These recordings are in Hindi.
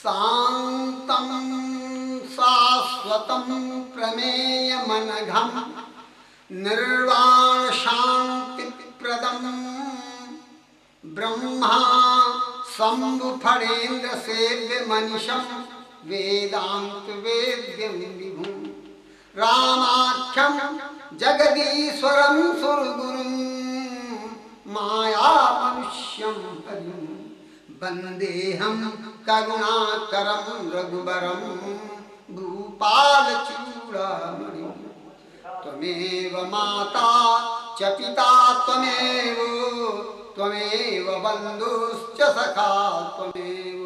शांतं शाश्वतं प्रमेयमनघं निर्वाण शांतिप्रदं ब्रह्मा शंभु फणेन्द्र सेव्य मनीषं वेदांत वेद्यं विभुं रामाख्यं जगदीश्वरं सुरगुरुं माया मनुष्यं हरिं वन्देऽहं करुणाकरं रघुवरं भूपालचूडामणिं त्वमेव माता च पिता त्वमेव बन्धुश्च सखा त्वमेव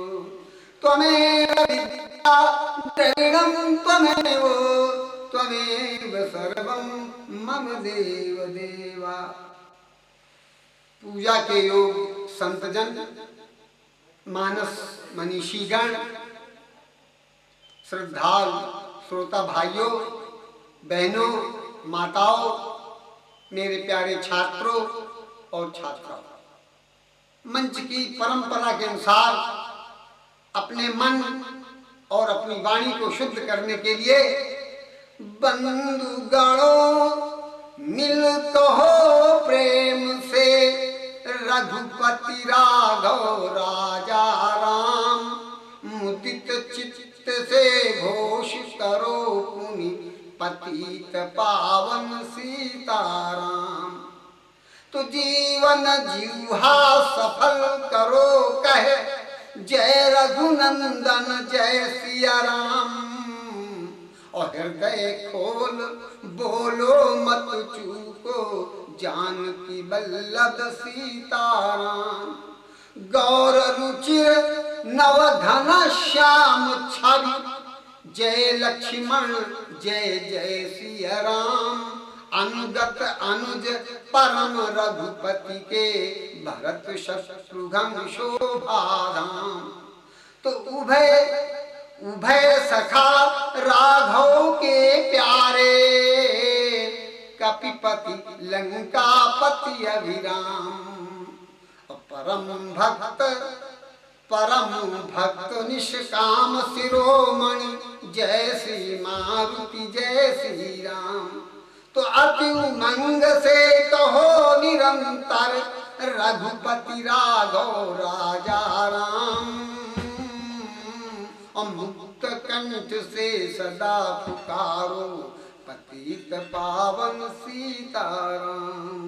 विद्या द्रविणं त्वमेव सर्वं मम देव देवा। पूजा के योग संतजन, मानस मनीषीगण, श्रद्धालु श्रोता भाइयों बहनों माताओं, मेरे प्यारे छात्रों और छात्राओं, मंच की परंपरा के अनुसार अपने मन और अपनी वाणी को शुद्ध करने के लिए बंधुगणों मिल कहो प्रेम से रघुपति राघव राजा राम, मुदित चित्त से घोष करो पुनि पतित पावन सीताराम। तो जीवन जीवा सफल करो कहे जय रघुनंदन जय सिया राम, और हृदय खोल बोलो मत चूको जानकी वल्लभ सीताराम। गौर रुचिर नवघन श्याम छवि जय लक्ष्मण जय जय सिया राम, अनुगत अनुज परम रघुपति के भरत शत्रुघ्न शोभाधाम। तो उभय सखा राघव के प्यारे कपिपति लंकापति अभिराम, परम भक्त निष्काम शिरोमणि जय श्री मारुति जय श्री राम। तो अति उमंग से कहो निरंतर रघुपति राघव राजा राम, और मुक्त कंठ से सदा पुकारो पतित पावन सीताराम।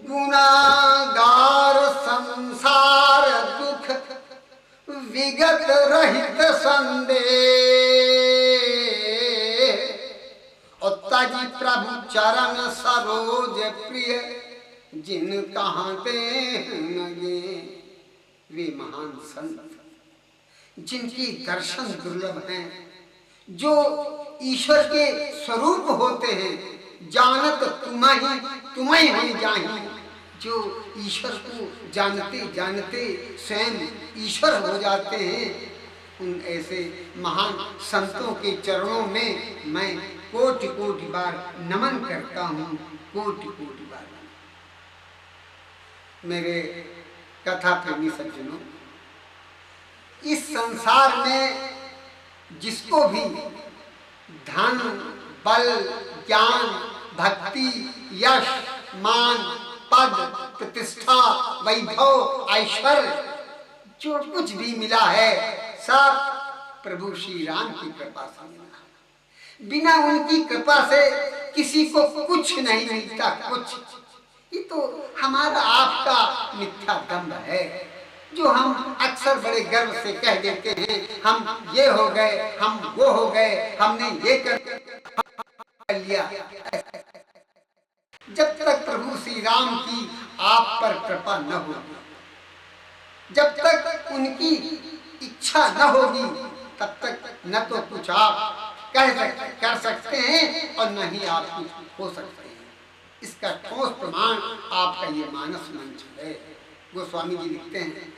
गुनागार संसार दुख विगत रहित संदेह, और तजी प्रभु चरण सरोज प्रिय जिन कहते लगे। वे महान संत जिनकी दर्शन दुर्लभ हैं, जो ईश्वर के स्वरूप होते हैं, जानत तुम्हें ही जाहि, जो ईश्वर को जानते जानते स्वयं ईश्वर हो जाते हैं, उन ऐसे महान संतों के चरणों में मैं कोटि कोटि बार नमन करता हूँ, कोटि कोटि बार। मेरे कथा प्रेमी सज्जनों, इस संसार में जिसको भी धन बल ज्ञान भक्ति यश मान पद प्रतिष्ठा वैभव ऐश्वर्य जो कुछ भी मिला है, सब प्रभु श्री राम की कृपा से मिला। बिना उनकी कृपा से किसी को कुछ नहीं मिलता। कुछ ये तो हमारा आपका मिथ्या दम्भ है, जो हम अक्सर बड़े गर्व से कह देते हैं, हम ये हो गए, हम वो हो गए, हमने ये कर लिया। जब तक प्रभु श्री राम की आप पर कृपा न हो, जब तक उनकी इच्छा न होगी, तब तक न तो कुछ आप कर सकते हैं और न ही आप कुछ हो सकते हैं। इसका ठोस प्रमाण आपका ये मानस मंच है। गोस्वामी जी लिखते हैं,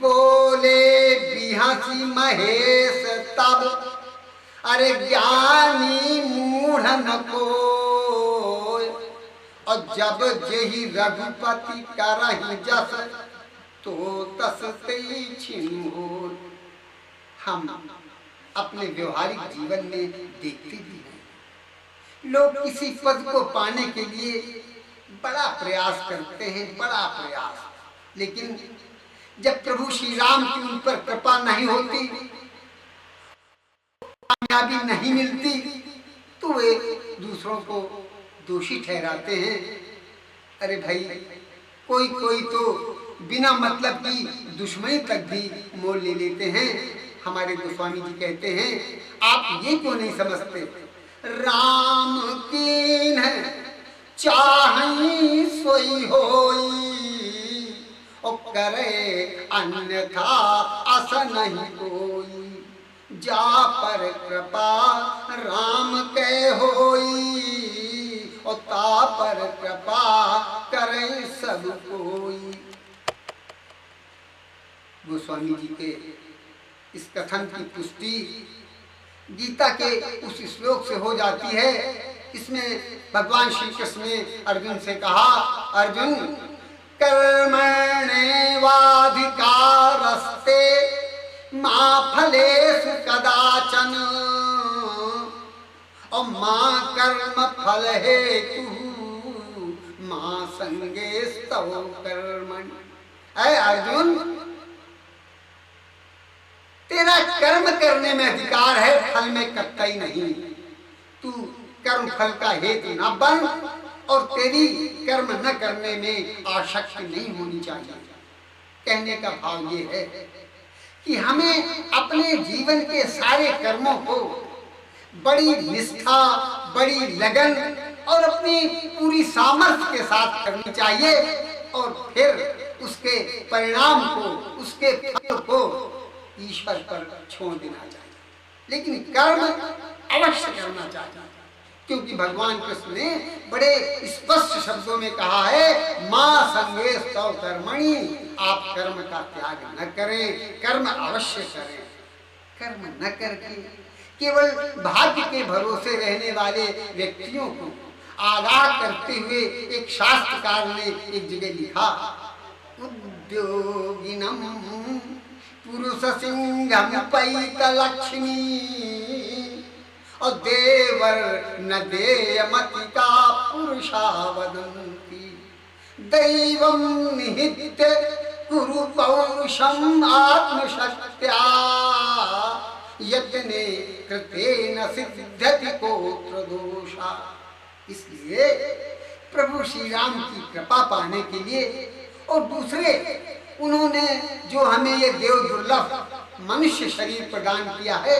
बोले बिहासी महेश तब अरे ज्ञानी मूढ़ न को, और जब जेहि रघुपति करहि जस तो तसते छिनु हो। हम अपने व्यवहारिक जीवन में देखते भी हैं, लोग किसी पद को पाने के लिए बड़ा प्रयास करते हैं, बड़ा प्रयास, लेकिन जब प्रभु श्री राम की उन पर कृपा नहीं होती, कामयाबी नहीं मिलती, तो वे दूसरों को दोषी ठहराते हैं। अरे भाई, कोई कोई तो बिना मतलब की दुश्मनी तक भी मोल ले लेते हैं। हमारे गोस्वामी जी कहते हैं, आप ये क्यों नहीं समझते, राम कीन चाहि सोई होई, और करे अन्यथा अस नहीं कोई, जा पर कृपा राम के होई, और ता पर कृपा करे सब कोई। गोस्वामी जी के इस कथन की पुष्टि गीता के उस श्लोक से हो जाती है। इसमें भगवान श्री कृष्ण ने अर्जुन से कहा, अर्जुन कर्मण्येवाधिकारस्ते मा फलेषु कदाचन, और मां कर्म फल हेतु मां संगेस्तव कर्मणि। ऐ अर्जुन, तेरा कर्म करने में अधिकार है, फल में कतई नहीं। तू कर्म फल का हेतु न बन, और तेरी कर्म न करने में आसक्ति नहीं होनी चाहिए। कहने का भाव ये है कि हमें अपने जीवन के सारे कर्मों को बड़ी निष्ठा, बड़ी लगन और अपनी पूरी सामर्थ्य के साथ करनी चाहिए, और फिर उसके परिणाम को, उसके फल को ईश्वर पर छोड़ देना चाहिए। लेकिन कर्म अवश्य करना चाहिए, क्योंकि भगवान कृष्ण ने बड़े स्पष्ट शब्दों में कहा है, मां संगेस्तव कर्मणि, आप कर्म का त्याग न करें, कर्म अवश्य करें। कर्म न करके केवल भाग्य के भरोसे रहने वाले व्यक्तियों को आगाह करते हुए एक शास्त्रकार ने एक जगह लिखा, उद्योगिनम पुरुष सिंहम पैत लक्ष्मी, और देवर न देयमतिका पुरुषा वदन्ति, दैवं निहित्य कुरु पौरुषम आत्मशक्त्या, यत्ने कृतेन सिद्ध्यति कोत्र दोषा। इसलिए प्रभु श्री राम की कृपा पाने के लिए, और दूसरे उन्होंने जो हमें ये देव दुर्लभ मनुष्य शरीर प्रदान किया है,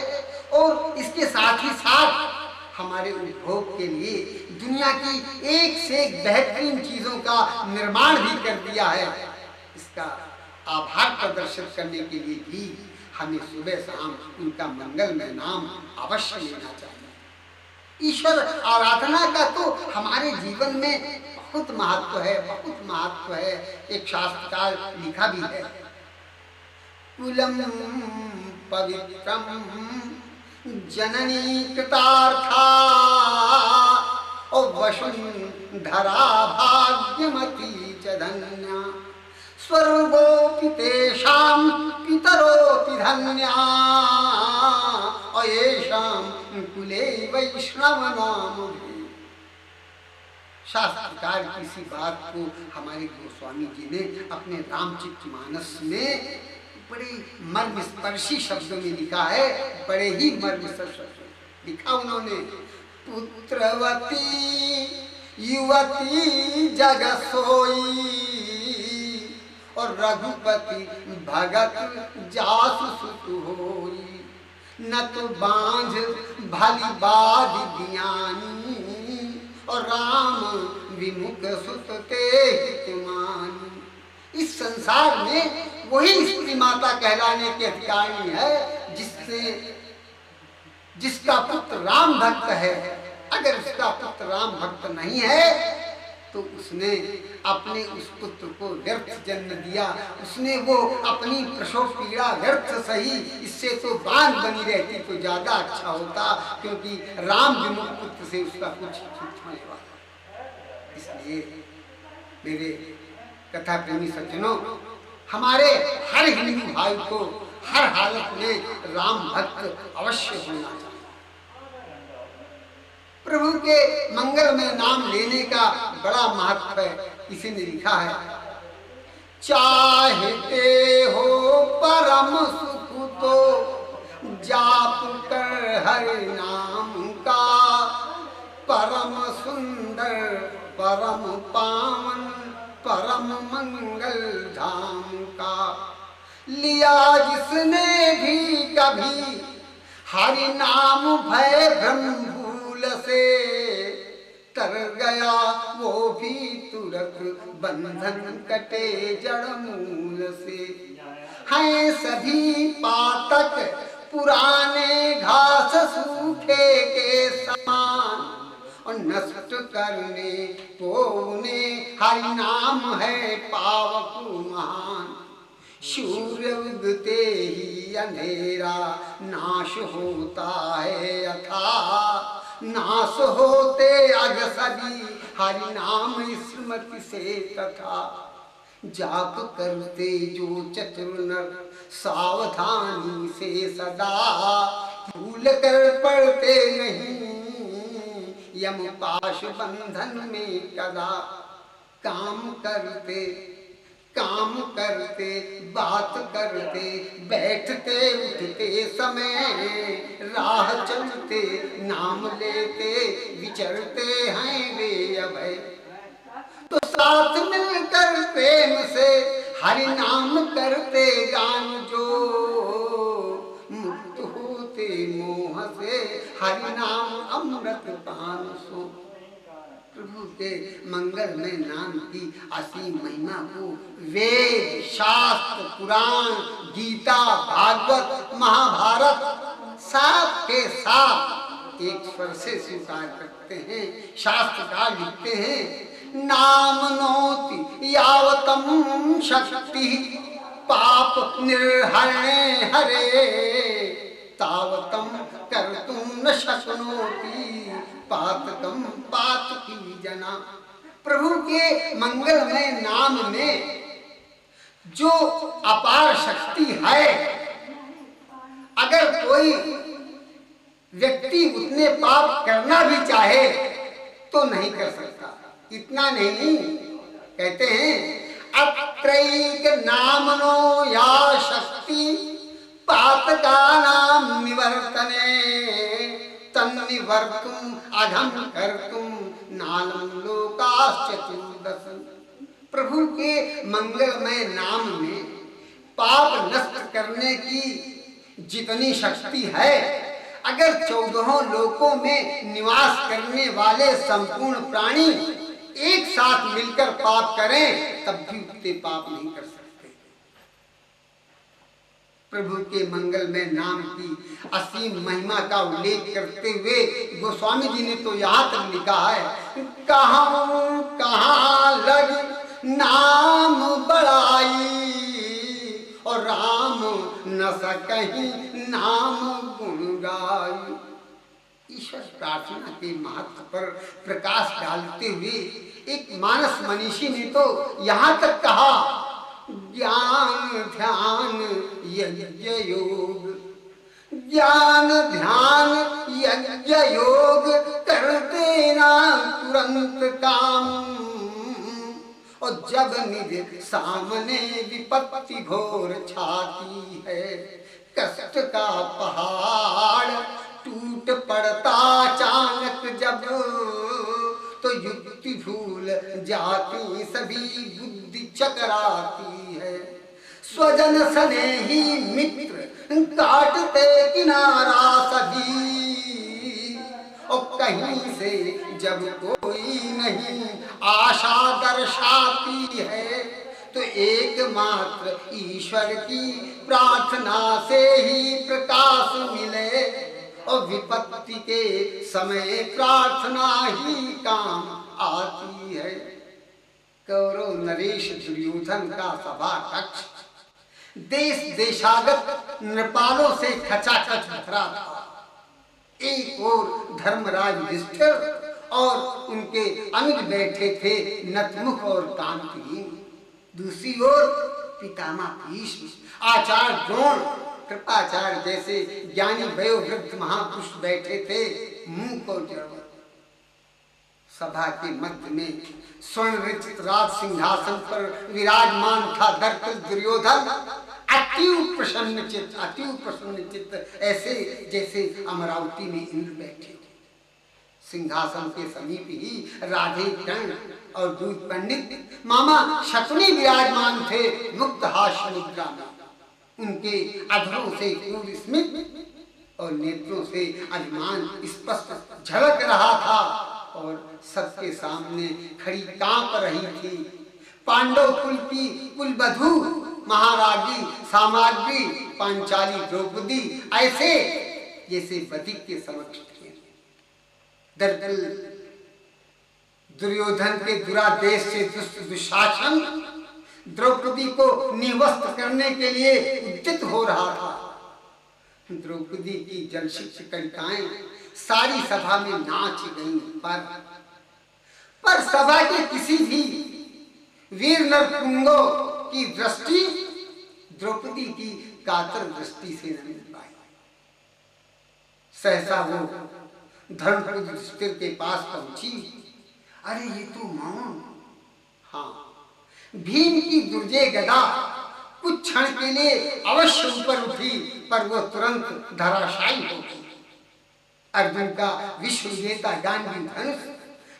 और इसके साथ ही साथ हमारे उपभोग के लिए दुनिया की एक से एक बेहतरीन चीजों का निर्माण भी कर दिया है, इसका आभार प्रदर्शित करने के लिए भी हमें सुबह शाम उनका मंगलमय नाम अवश्य लेना चाहिए। ईश्वर आराधना का तो हमारे जीवन में बहुत महत्व है, बहुत महत्व है। एक शास्त्रकार लिखा भी है, कुलम पवित्रम जननी कृतार्था, और वसुंधरा भाग्यमती च धन्या, स्वर्गोऽपि तेषां पितरोऽपि धन्या, और येषां कुले वैष्णव नाम। शास्त्रकार की इसी बात को हमारे गोस्वामी जी ने अपने रामचरितमानस में बड़े मर्मस्पर्शी शब्दों में लिखा है, बड़े ही मर्मस्पर्शी लिखा उन्होंने, पुत्रवती युवती जग सोई, और रघुपति भगत जासु सुत होई, न तो बांझ भली बाध ज्ञानी, और राम विमुख सुत ते हितमानी। इस संसार में वही स्त्री माता कहलाने के अधिकारी है जिसका पुत्र राम भक्त है। अगर उसका पुत्र राम भक्त नहीं है तो उसने अपने उस पुत्र को व्यर्थ जन्म दिया, उसने वो अपनी प्रसव पीड़ा व्यर्थ सही, इससे तो बांझ बनी रहती तो ज्यादा अच्छा होता, क्योंकि राम विमुख पुत्र से उसका कुछ छूटने वाला। इसलिए मेरे कथा प्रेमी सज्जनों, हमारे हर हिंदू भाई को हर हालत में राम भक्त अवश्य होना चाहिए। प्रभु के मंगल में नाम लेने का बड़ा महत्व है। किसी ने लिखा है, चाहते हो परम सुख तो जाप कर हरि नाम का, परम सुंदर परम पावन परम मंगल धाम का। लिया जिसने भी कभी हरि नाम भय भ्रम भूल से, तर गया वो भी तुरंत बंधन कटे जड़ मूल से। हैं सभी पातक पुराने घास सूखे के समान, और नष्ट करने पोने हरि नाम है पावक महान। सूर्य उगते ही अंधेरा नाश होता है अथा, नाश होते अग सभी हरि नाम स्मृति से तथा। जाप करते जो चतुर नर सावधानी से सदा, भूल कर पड़ते नहीं यम पाश बंधन में कदा। काम करते बात करते बैठते उठते समय, राह चलते नाम लेते विचरते हैं वे अभय। तो साथ मिलकर प्रेम से हरि नाम करते गान जो, मुक्त होते मोह से हरि नाम अमृत पान सो। प्रभु के मंगल में नाम की असीम महिमा को वेद शास्त्र पुराण गीता भागवत महाभारत साथ के साथ एक स्वर से स्वीकार करते हैं। शास्त्रकार लिखते हैं, नाम नोति यावतम शक्ति पाप निर्हरणे हरे, तावतम कर्तुम न शक्नोति पातकम पातकी जना। प्रभु के मंगलमय नाम में जो अपार शक्ति है, अगर कोई व्यक्ति उतने पाप करना भी चाहे तो नहीं कर सकता। इतना नहीं, कहते हैं अत्रैक नामनो या शक्ति पातका नाम निवर्तने, तन्निवर्तुम अघम कर्तुम नालम लोकाश्चतुर्दश। प्रभु के मंगलमय नाम में पाप नष्ट करने की जितनी शक्ति है, अगर 14 लोकों में निवास करने वाले संपूर्ण प्राणी एक साथ मिलकर पाप करें तब भी उतने पाप नहीं कर सकते। प्रभु के मंगल में नाम की असीम महिमा का उल्लेख करते हुए गोस्वामी जी ने तो यहाँ तक लिखा है, कहाँ लग नाम बड़ाई और राम न सकहीं नाम गुण गाई। ईश्वर प्रार्थना के महत्व पर प्रकाश डालते हुए एक मानस मनीषी ने तो यहाँ तक कहा, ज्ञान ध्यान यज्ञ योग, ज्ञान ध्यान यज्ञ योग करते ना तुरंत काम, और जब निज सामने विपत्ति घोर छाती है, कष्ट का पहाड़ टूट पड़ता अचानक जब, तो युक्ति भूल जाती सभी बुद्धि चकराती है। स्वजन स्नेही मित्र काटते किनारा सभी, और कहीं से जब कोई नहीं आशा दर्शाती है, तो एकमात्र ईश्वर की प्रार्थना से ही प्रकाश मिले, और विपत्ति के समय प्रार्थना ही काम आती है। कौरव नरेश दुर्योधन का सभा कक्ष देश देशागत नृपालों से खचाखच भरा था। एक ओर धर्मराज युधिष्ठिर और उनके अनुज बैठे थे नतमुख और कांतिहीन, दूसरी ओर पितामह भीष्म, आचार्य द्रोण, कृपाचार्य जैसे ज्ञानी वयोवृद्ध महापुरुष बैठे थे मूक और जड़। सभा के मध्य में स्वर्ण रचित राज सिंहासन पर विराजमान था दर्पण दुर्योधन, अति प्रसन्न चित्त, ऐसे जैसे अमरावती में इंद्र बैठे। सिंहासन के समीप ही राधे कर्ण और दूत पंडित मामा शकुनी विराजमान थे मुक्त हास्य मुद्रा में। उनके अधरों से क्रूर स्मित और नेत्रों से अभिमान स्पष्ट झलक रहा था और सबके सामने खड़ी कांप रही थी पांडव कुल की कुलवधू महाराजी सामग्री पांचाली द्रौपदी, ऐसे जैसे बधिक के समक्ष थे। दरअसल दुर्योधन के दुरादेश से दुशासन द्रौपदी को निवस्त करने के लिए उद्यत हो रहा था। द्रौपदी की जलशिक्त कलिकाएं सारी सभा में नाच गईं, पर सभा के किसी भी वीर नरपुंगों की दृष्टि द्रौपदी की कातर दृष्टि से नहीं पाई। सहसा वो धर्मपुत्र के पास पहुंची। अरे ये तो मौन। हाँ, भीम की दुर्जय गदा कुछ क्षण के लिए अवश्य ऊपर उठी, पर वो तुरंत धराशायी हो गई। अर्जुन का विश्व विजेता गांधी धनुष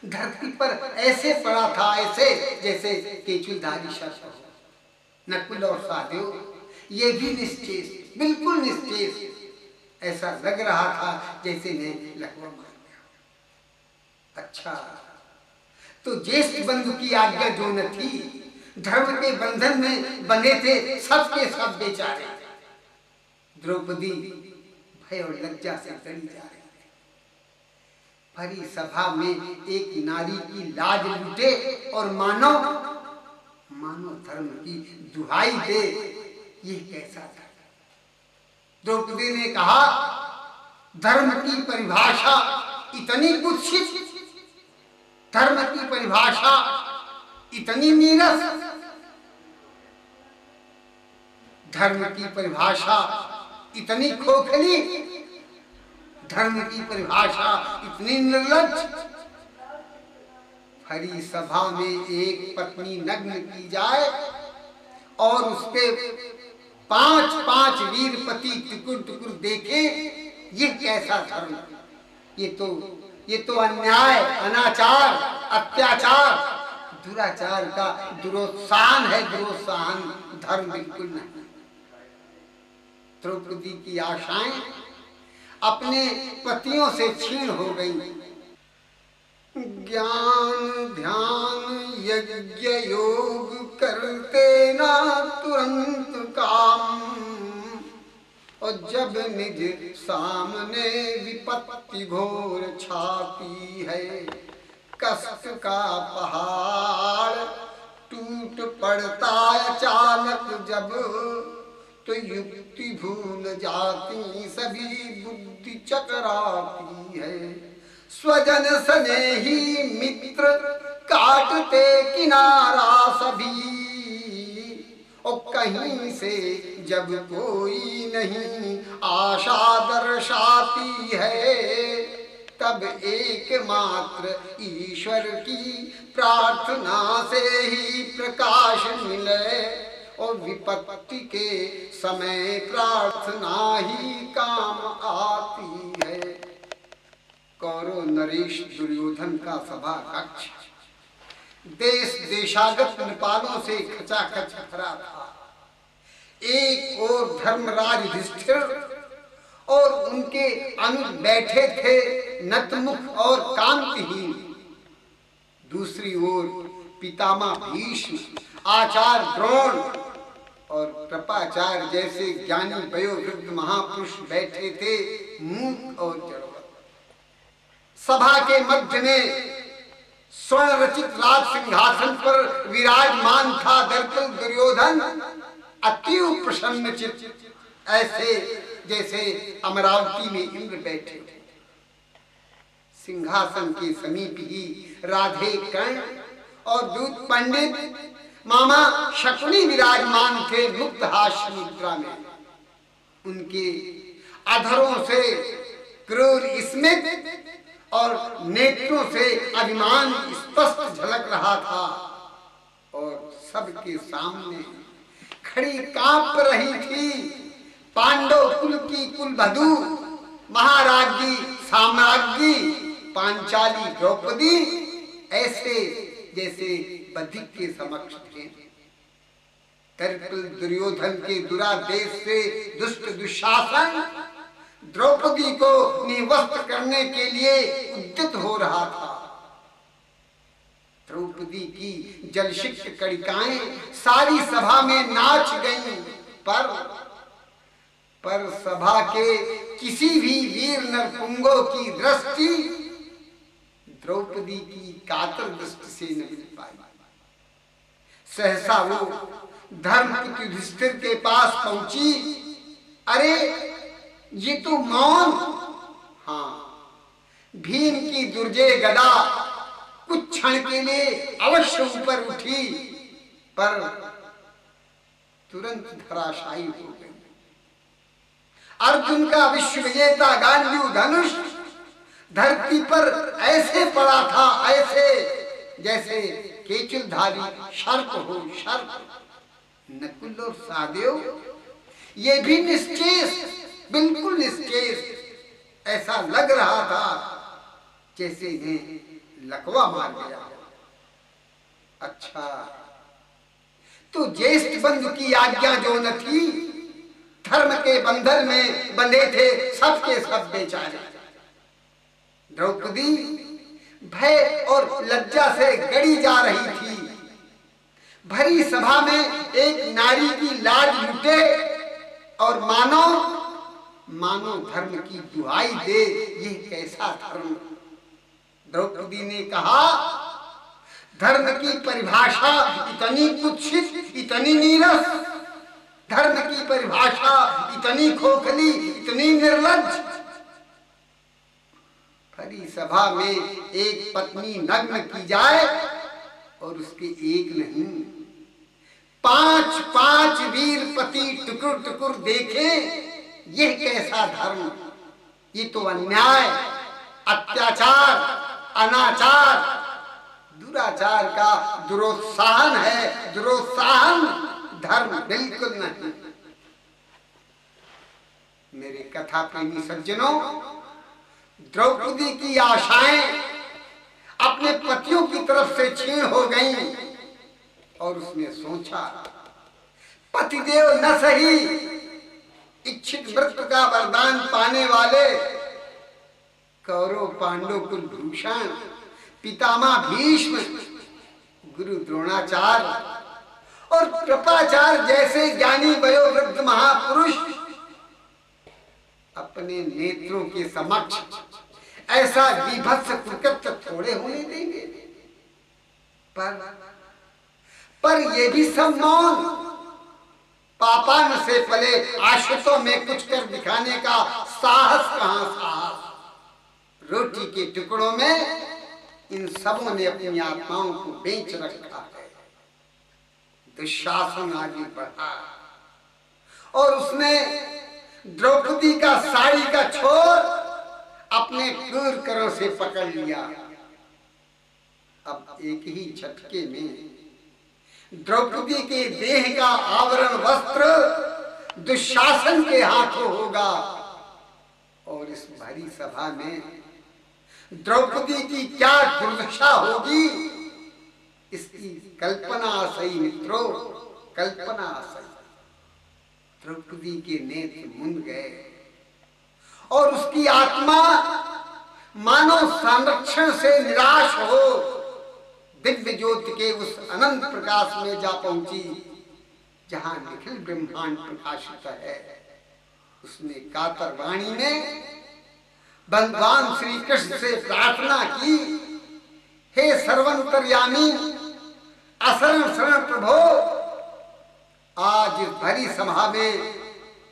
धरती पर ऐसे पड़ा था, ऐसे जैसे केचुलधारी शस्त्र हो। नकुल और सहदेव ये भी निश्चेष, बिल्कुल निश्चेष, ऐसा लग रहा था जैसे ने लकवा मार दिया। अच्छा, तो ज्येष्ठ बंधु की आज्ञा जो न थी, धर्म के बंधन में बंधे थे सबके सब बेचारे। द्रौपदी भय और लज्जा से डरी जा रही थी। भरी सभा में एक नारी की लाज लूटे और मानो धर्म की दुहाई दे, ये कैसा था? द्रौपदी ने कहा, धर्म की परिभाषा इतनी कुत्सित, धर्म की परिभाषा इतनी नीरस, धर्म की परिभाषा इतनी खोखली, धर्म की परिभाषा इतनी निर्लज्ज। भरी सभा में एक पत्नी नग्न की जाए और उसके 5-5 वीर पति टुकुर टुकुर देखे, ये कैसा धर्म? ये तो अन्याय, अनाचार, अत्याचार, दुराचार का दुरोत्साहन है, दुरोत्साहन, धर्म बिल्कुल नहीं। द्रौपदी की आशाएं अपने पतियों से छीन हो गई। ज्ञान ध्यान यज्ञ योग करते ना तुरंत काम, और जब निज सामने विपत्ति घोर छाती है, कष्ट का पहाड़ टूट पड़ता अचानक जब, तो युक्ति भूल जाती सभी बुद्धि चकराती है। स्वजन स्नेही मित्र काटते किनारा सभी, और कहीं से जब कोई नहीं आशा दर्शाती है, तब एकमात्र ईश्वर की प्रार्थना से ही प्रकाश मिले, और विपत्ति के समय प्रार्थना ही काम आती है। कौरव नरेश दुर्योधन का सभा कक्ष देश देशागत नेपालों से खचाखच भरा था। एक ओर धर्मराज युधिष्ठिर और उनके अनुज बैठे थे नतमुख और कांतिहीन, दूसरी ओर पितामह भीष्म, आचार्य द्रोण और कृपाचार्य जैसे ज्ञानी वयोवृद्ध महापुरुष बैठे थे मूक और जड़वत। सभा के मध्य में स्वर्ण रचित राज सिंहासन पर विराजमान था दर्पण दुर्योधन, अति प्रसन्न चित्त, ऐसे जैसे अमरावती में इंद्र बैठे थे। सिंहासन के समीप ही राधे कर्ण और दूत पंडित मामा शकुनी विराजमान थे मुक्त हास्य मुद्रा में। उनके अधरों से क्रूर स्मित और नेत्रों से अभिमान स्पष्ट झलक रहा था और सबके सामने खड़ी कांप रही थी पांडव कुल की कुलवधू महाराज्ञी साम्राज्ञी पांचाली द्रौपदी ऐसे जैसे बधिक के समक्ष थे। तर्कल दुर्योधन के दुरादेश से दुष्ट दुशासन द्रौपदी को निवस्त करने के लिए उद्यत हो रहा था। द्रौपदी की जलशिक्त कड़िकाएं सारी सभा में नाच गईं, पर सभा के किसी भी वीर नरपुंगों की दृष्टि द्रौपदी की कातर दृष्टि से न मिल पाई। सहसा वो धर्मपुत्र युधिष्ठिर के पास पहुंची। अरे ये तो मौन। हाँ, भीम की दुर्जय गदा कुछ क्षण के लिए अवश्य ऊपर उठी पर तुरंत धराशायी हो गई। अर्जुन का विश्व विजेता गांडीव धनुष धरती पर ऐसे पड़ा था, ऐसे जैसे केचुलधारी सर्प हो सर्प। नकुल और सहदेव ये भी निश्चेष, बिल्कुल निश्चेष। ऐसा लग रहा था जैसे इन्हें लकवा मार गया। अच्छा, तो ज्येष्ठ बंधु की आज्ञा जो न थी, धर्म के बंधन में बंधे थे सबके सब बेचारे। द्रौपदी भय और लज्जा से गड़ी जा रही थी। भरी सभा में एक नारी की लाज लुटे और मानो धर्म की दुहाई दे। ये कैसा धर्म? द्रौपदी ने कहा, धर्म की परिभाषा इतनी कुत्सित, इतनी नीरस, धर्म की परिभाषा इतनी खोखली, इतनी निर्लज्ज। भरी सभा में एक पत्नी नग्न की जाए और उसके एक नहीं 5-5 वीर पति टुकुर टुकुर देखे। यह कैसा धर्म? ये तो अन्याय, अत्याचार, अनाचार, दुराचार का दुरोत्साहन है। दुरोत्साहन धर्म बिल्कुल नहीं। मेरे कथा प्रेमी सज्जनों, द्रौपदी की आशाएं अपने पतियों की तरफ से छीन हो गईं और उसने सोचा, पतिदेव न सही, इच्छित मृत्यु का वरदान पाने वाले कौरव पांडव कुलभूषण पितामह भीष्म, गुरु द्रोणाचार्य और कृपाचार्य जैसे ज्ञानी वयोवृद्ध महापुरुष अपने नेत्रों के समक्ष ऐसा विभत्स कुकृत्य थोड़े होने देंगे। पर ये भी सब मौन। पापान से पले आश्रितों में कुछ कर दिखाने का साहस कहां साहस। रोटी के टुकड़ों में इन सबों ने अपनी आत्माओं को बेच रखा है। दुशासन आगे बढ़ा और उसने द्रौपदी का साड़ी का छोर अपने क्रूर करों से पकड़ लिया। अब एक ही झटके में द्रौपदी के देह का आवरण वस्त्र दुशासन के हाथों होगा और इस भरी सभा में द्रौपदी की क्या दुर्दशा होगी, इसकी कल्पना सही मित्रों, कल्पना सही। द्रौपदी के नेत्र मुंद गए और उसकी आत्मा मानव संरक्षण से निराश हो दिव्य ज्योति के उस अनंत प्रकाश में जा पहुंची जहां निखिल ब्रह्मांड प्रकाशित है। उसने कातर वाणी में भगवान श्री कृष्ण से प्रार्थना की, हे सर्वंतर्यामी असरण शरण प्रभो, आज इस भरी सभा में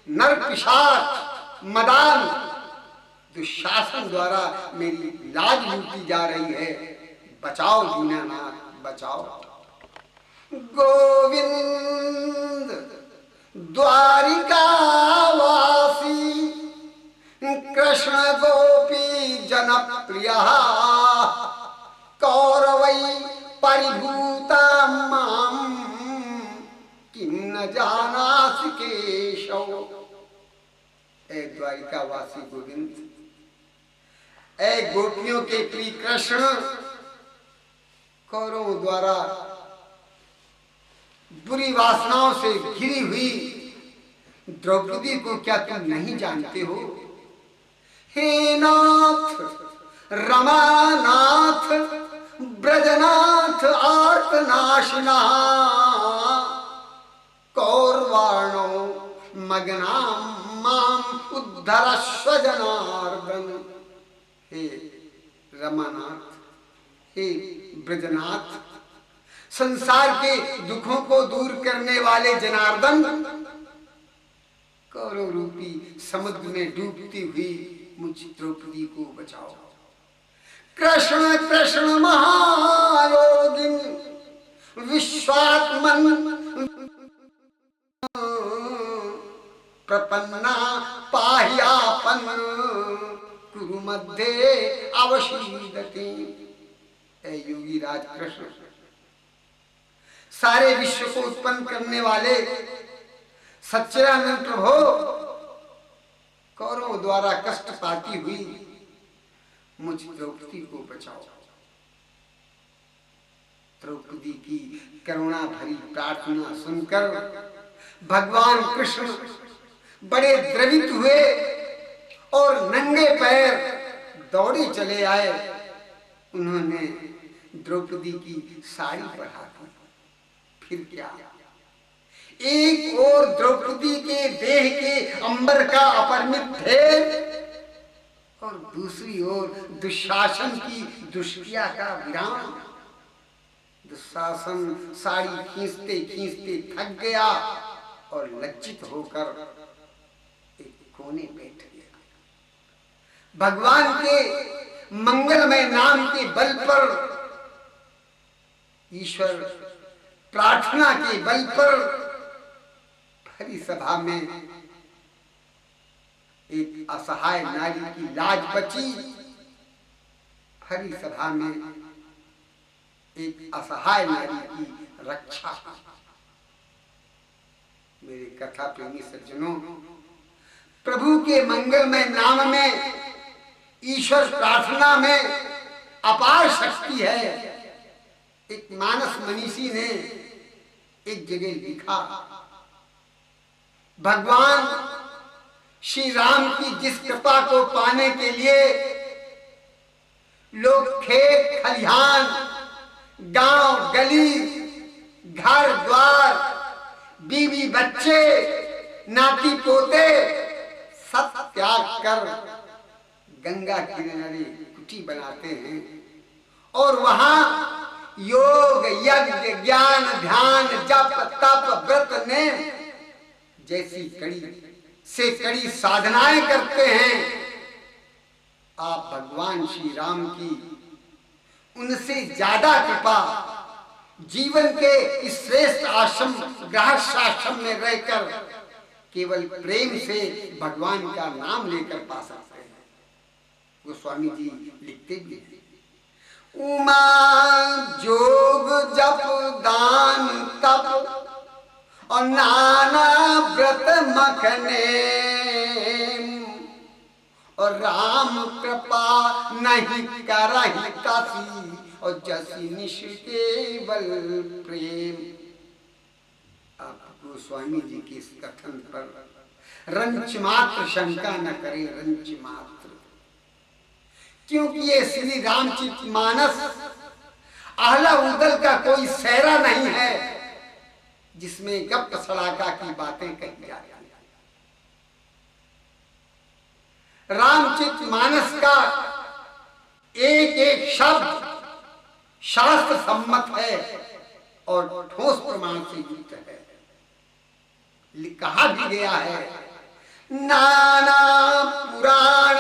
नर पिशाच मदान दुशासन द्वारा मेरी लाज लूटी जा रही है। बचाओ दीनानाथ बचाओ। गोविंद द्वारिकावासी कृष्ण गोपी जनप्रिय कौरवै परिभूता मां किं न जानासि केशव। ए द्वारिकावासी गोविंद, ए गोपियों के प्रिय कृष्ण, कौरवों द्वारा बुरी वासनाओं से घिरी हुई द्रौपदी को क्या तुम नहीं जानते हो? हे नाथ, रमानाथ, ब्रजनाथ, आर्तनाशिना कौरवाणो मग्नां मां उद्धरस्व जनार्दन। हे रमानाथ, हे ब्रजनाथ, संसार के दुखों को दूर करने वाले जनार्दन, कौरव रूपी समुद्र में डूबती हुई मुझ द्रौपदी को बचाओ। कृष्ण कृष्ण महायोगिन विश्वात्मन प्रपन्ना पाह्यापन कुरु मध्ये अवशीदति। ए योगी राज कृष्ण, सारे विश्व को उत्पन्न करने वाले सच्चिदानंद प्रभु, कौरवों द्वारा कष्ट पाती हुई मुझ द्रौपदी को बचाओ। द्रौपदी की करुणा भरी प्रार्थना सुनकर भगवान कृष्ण बड़े द्रवित हुए और नंगे पैर दौड़े चले आए। उन्होंने द्रौपदी की साड़ी पढ़ा दी। फिर क्या, एक और द्रौपदी के देह के अंबर का अपरिमित ढेर और दूसरी ओर दुशासन की दुष्क्रिया का विराम। दुशासन साड़ी खींचते खींचते थक गया और लज्जित होकर एक कोने बैठ गया। भगवान के मंगलमय नाम के बल पर, ईश्वर प्रार्थना के बल पर भरी सभा में एक असहाय नारी की लाज बची। भरी सभा में एक असहाय नारी की रक्षा। मेरे कथा प्रेमी सज्जनों, प्रभु के मंगलमय नाम में, ईश्वर प्रार्थना में अपार शक्ति है। एक मानस मनीषी ने एक जगह लिखा, भगवान श्री राम की जिस कृपा को पाने के लिए लोग खेत खलिहान, गांव गली, घर द्वार, बीवी बच्चे, नाती पोते सब त्याग कर गंगा किनारे कुटी बनाते हैं और वहां योग, यज्ञ, ज्ञान, ध्यान, जप, तप, व्रत, नेम जैसी कड़ी से कड़ी साधनाएं करते हैं। आप भगवान श्री राम की उनसे ज्यादा कृपा जीवन के इस श्रेष्ठ आश्रम गृहस्थाश्रम में रहकर केवल प्रेम से भगवान का नाम लेकर पा सकते हैं। गोस्वामी जी लिखते भी हैं, उमा जोग जप दान तप और नाना व्रत मखने और राम कृपा नहीं करहि कसी और जसी निश केवल प्रेम। आप गोस्वामी जी के इस कथन पर रंच मात्र शंका न करें, रंच मात्र, क्योंकि ये श्री रामचरितमानस आहला उदल का कोई सहरा नहीं है जिसमें गप सड़ाका की बातें कही जाती हैं। रामचरितमानस का एक एक शब्द शास्त्र सम्मत है और ठोस प्रमाण से युक्त है। कहा भी गया है, नाना पुराण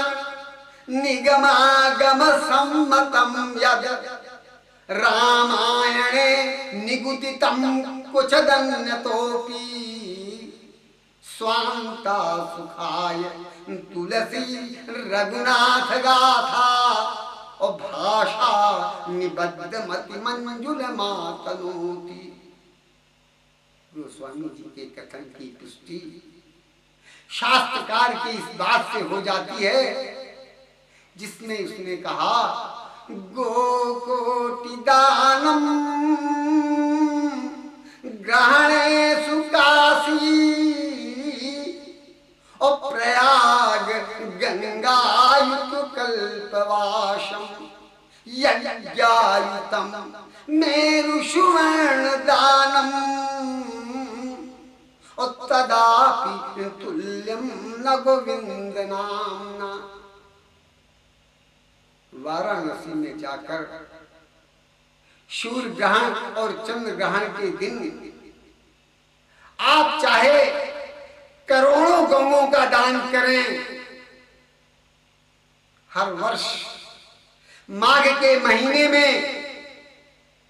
निगमागम सम्मतम यद रामायणे निगुदितं कुचदन्यतोऽपि स्वान्ता सुखाय तुलसी रघुनाथ गाथा और भाषा निबद्ध मति मंजुल मातनोति। गोस्वामी जी के कथन की पुष्टि शास्त्रकार की इस बात से हो जाती है जिसमें उसने कहा गोकोटि दानम ग्रहणेषु काशी और प्रयाग गंगायुत कल्पवासम यज्ञायुतम मेरु सुवर्ण दानम और तदापि तुल्यम न गोविंद नामना। वाराणसी में जाकर सूर्य ग्रहण और चंद्र ग्रहण के दिन आप चाहे करोड़ों गौओं का दान करें, हर वर्ष माघ के महीने में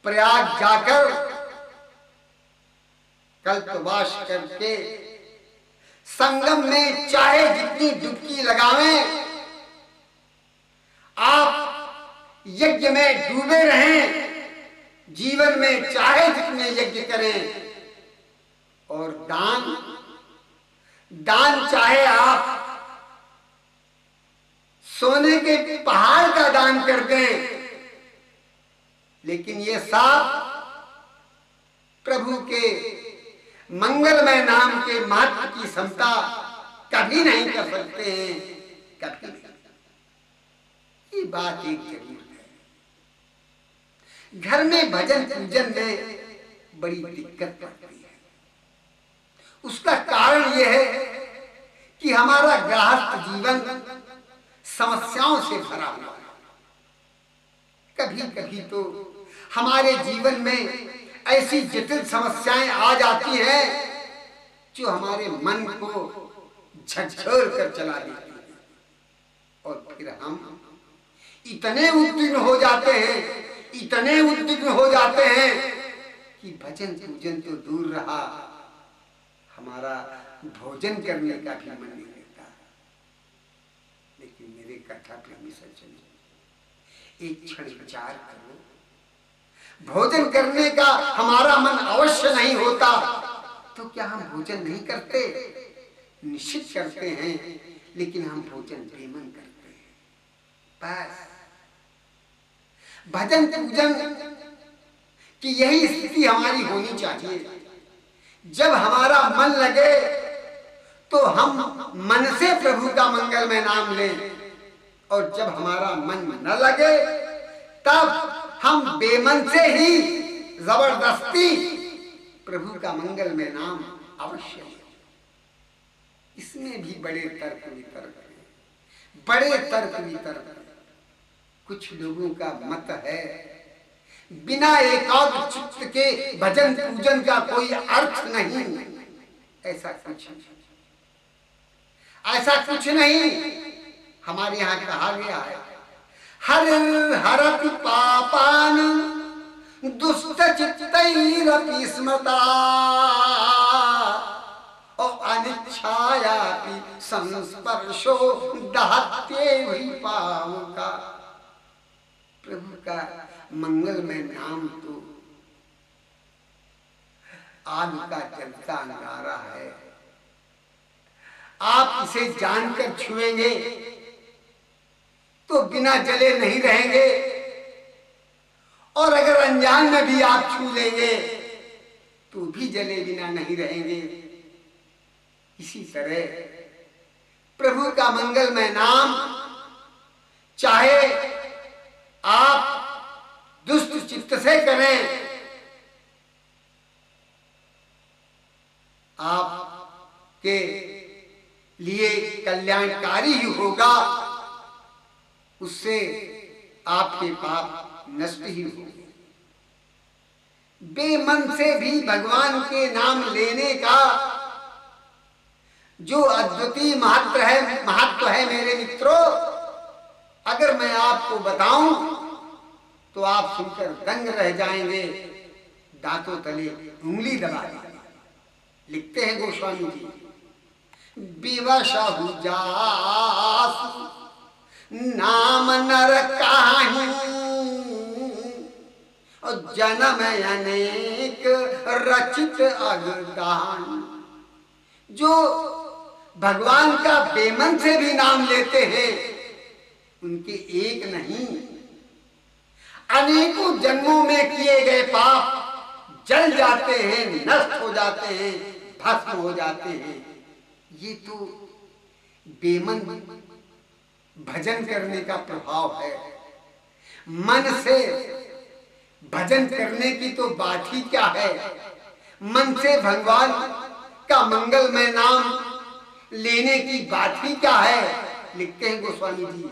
प्रयाग जाकर कल्पवास करके संगम में चाहे जितनी डुबकी लगावें, आप यज्ञ में डूबे रहें, जीवन में चाहे जितने यज्ञ करें, और दान चाहे आप सोने के पहाड़ का दान कर दें, लेकिन ये सब प्रभु के मंगलमय नाम के महत्व की समता कभी नहीं कर सकते हैं, कभी नहीं। ये बात एक जरूर है, घर में भजन पूजन में बड़ी दिक्कत पड़ती है। उसका कारण यह है कि हमारा गृहस्थ जीवन समस्याओं से भरा हुआ है। कभी कभी तो हमारे जीवन में ऐसी जटिल समस्याएं आ जाती हैं जो हमारे मन को झकझोर कर चला देती है, और फिर हम इतने उद्विग्न हो जाते हैं कि भजन पूजन तो दूर रहा, हमारा भोजन करने का भी मन नहीं करता। लेकिन मेरे कथा प्रेमी सज्जन, एक क्षण विचार करो, भोजन करने का हमारा मन अवश्य नहीं होता तो क्या हम भोजन नहीं करते? निश्चित करते हैं, लेकिन हम भोजन बेमन करते हैं। बस भजन पूजन की यही स्थिति हमारी होनी चाहिए। जब हमारा मन लगे तो हम मन से प्रभु का मंगलमय नाम लें, और जब हमारा मन न लगे तब हम बेमन से ही जबरदस्ती प्रभु का मंगलमय नाम अवश्य लें। इसमें भी बड़े तर्क वितर्क हैं। कुछ लोगों का मत है बिना एकाग्र चित्त के भजन पूजन का कोई अर्थ नहीं। ऐसा कुछ नहीं। हमारे यहाँ कहा गया है, हर हरति पापान दुष्ट चित्तैरपि स्मृता और अनिच्छायापि संस्पर्शो दहत्येहि पावका। प्रभु का मंगलमय नाम तो आग का जलता अंगारा है। आप इसे जानकर छुएंगे तो बिना जले नहीं रहेंगे, और अगर अनजान में भी आप छू लेंगे तो भी जले बिना नहीं रहेंगे। इसी तरह प्रभु का मंगलमय नाम चाहे आप दुष्ट चित्त से करें, आपके लिए कल्याणकारी ही होगा, उससे आपके पाप नष्ट ही होंगे। बेमन से भी भगवान के नाम लेने का जो अद्वितीय महत्व है मेरे मित्रों, अगर मैं आपको बताऊं तो आप सुनकर दंग रह जाएंगे, दांतों तले उंगली दबा देंगे। लिखते हैं गोस्वामी जी, विवश जासु नाम नर काहि, और जन्म अनेक रचित अगदान। जो भगवान का बेमन से भी नाम लेते हैं, उनके एक नहीं अनेकों जन्मों में किए गए पाप जल जाते हैं, नष्ट हो जाते हैं, भस्म हो जाते हैं। ये तो बेमन भजन करने का प्रभाव है। मन से भजन करने की तो बात ही क्या है। मन से भगवान का मंगलमय नाम लेने की बात ही क्या है। लिखते हैं गोस्वामी जी,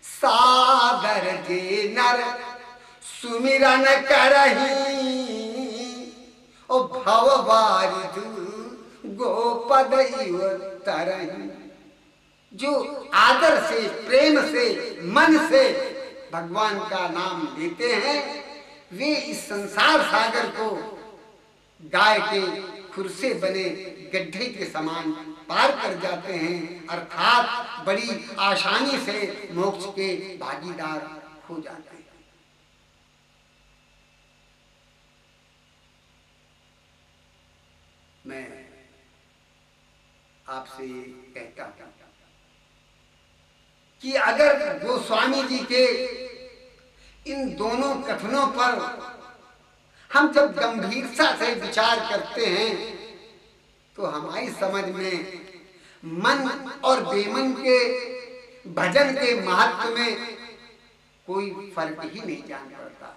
सादर जे नर सुमिरन करही, ओ भव वारिधु गोपद इव तरही। जो आदर से, प्रेम से, मन से भगवान का नाम लेते हैं, वे इस संसार सागर को गाय के खुर से बने गड्ढे के समान पार कर जाते हैं, अर्थात बड़ी आसानी से मोक्ष के भागीदार हो जाते हैं। मैं आपसे कहता हूं कि अगर गोस्वामी जी के इन दोनों कथनों पर हम जब गंभीरता से विचार करते हैं, तो हमारी समझ में मन और बेमन के भजन के महत्व में कोई फर्क ही नहीं जान पड़ता।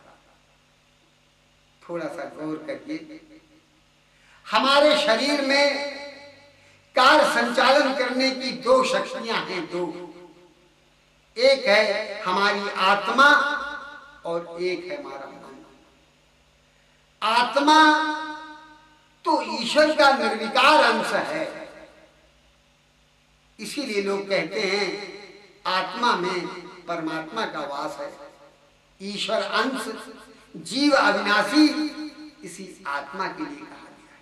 थोड़ा सा गौर करिए, हमारे शरीर में कार्य संचालन करने की दो शक्तियां हैं, दो। एक है हमारी आत्मा और एक है हमारा मन। आत्मा तो ईश्वर का निर्विकार अंश है, इसीलिए लोग कहते हैं आत्मा में परमात्मा का वास है। ईश्वर अंश, जीव अविनाशी, इसी आत्मा के लिए कहा गया है।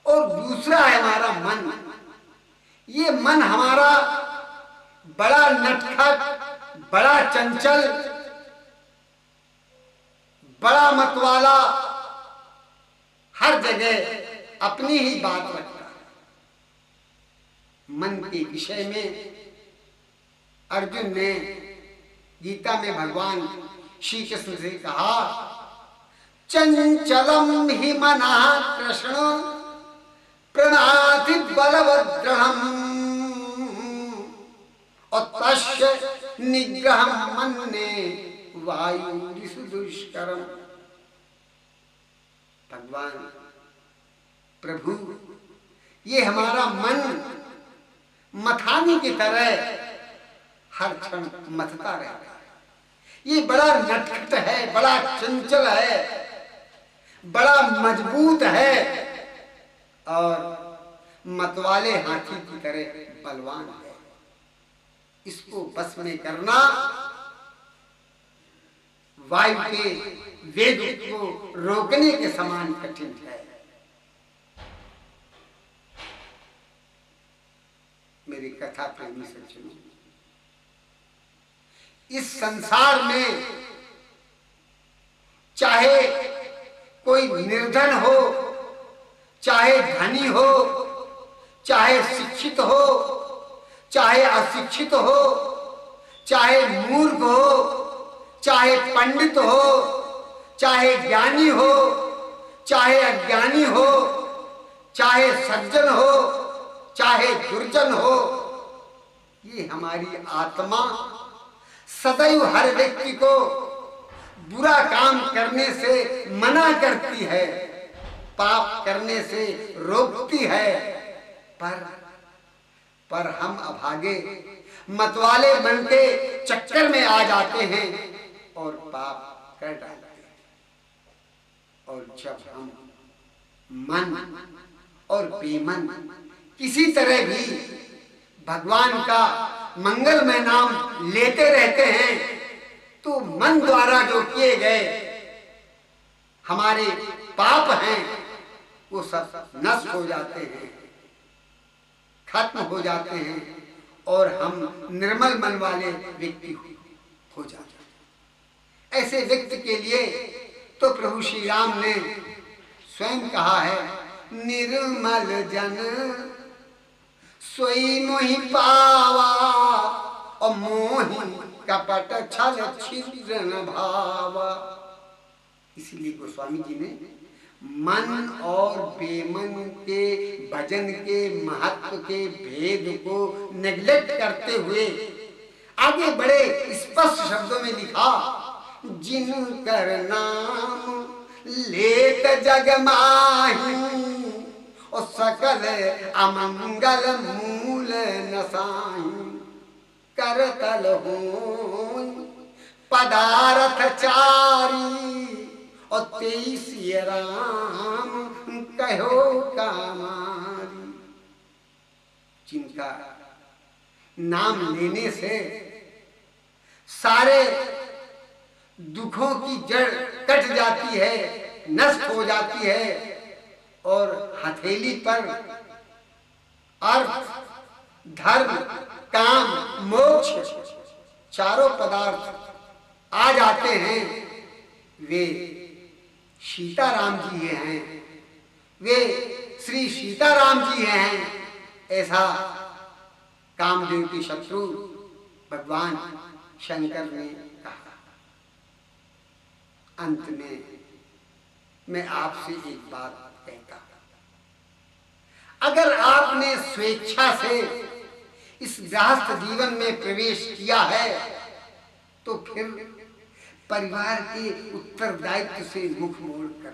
और दूसरा है हमारा मन। ये मन हमारा बड़ा नटखट, बड़ा चंचल, बड़ा मतवाला, हर जगह अपनी ही बात रखता है। मन के विषय में अर्जुन ने गीता में भगवान श्री कृष्ण से कहा, चंचलम हि मनः कृष्ण प्रणाति बलवद्दृढ़म्, और तस्य निग्रहं मन्ये वायुरिषु दुष्करम्। भगवान प्रभु, ये हमारा मन मथानी की तरह हर क्षण मथता रहता है। ये बड़ा नटखट है, बड़ा चंचल है, बड़ा मजबूत है और मतवाले हाथी की तरह बलवान है। इसको बस में करना वायु के वेग को रोकने के समान कठिन है। मेरी कथा प्रेमी सज्जनों, इस संसार में चाहे कोई निर्धन हो, चाहे धनी हो, चाहे शिक्षित हो, चाहे अशिक्षित हो, चाहे मूर्ख हो, चाहे पंडित हो, चाहे ज्ञानी हो, चाहे अज्ञानी हो, चाहे सज्जन हो, चाहे दुर्जन हो, ये हमारी आत्मा सदैव हर व्यक्ति को बुरा काम करने से मना करती है, पाप करने से रोकती है। पर हम अभागे मतवाले मन के चक्कर में आ जाते हैं और पाप कर डालते हैं। और जब हम मन और बेमन किसी तरह भी भगवान का मंगलमय नाम लेते रहते हैं, तो मन द्वारा जो किए गए हमारे पाप हैं वो सब नष्ट हो जाते हैं, खत्म हो जाते हैं और हम निर्मल मन वाले व्यक्ति हो जाते हैं। ऐसे व्यक्ति के लिए तो प्रभु श्री राम ने स्वयं कहा है, निर्मल जन सोई मोहि पावा और मोहि कपट छल छिद्र न भावा। इसलिए गोस्वामी जी ने मन और बेमन के भजन के महत्व के भेद को नेग्लेक्ट करते हुए आगे बड़े स्पष्ट शब्दों में लिखा, जिन कर नाम लेत जग माही और सकल अमंगल मूल नसाही, करतल हो पदार्थ चारी और 23 राम कहो कामारी। जिनका नाम लेने से सारे दुखों की जड़ कट जाती है, नष्ट हो जाती है और हथेली पर अर्थ, धर्म, काम, मोक्ष चारों पदार्थ आ जाते हैं। वे सीताराम जी हैं, वे श्री सीताराम जी हैं, ऐसा कामदेव के शत्रु भगवान शंकर ने कहा। अंत में मैं आपसे एक बात कहता हूं, अगर आपने स्वेच्छा से इस गृहस्थ जीवन में प्रवेश किया है तो फिर परिवार के उत्तरदायित्व से मुख मोड़ कर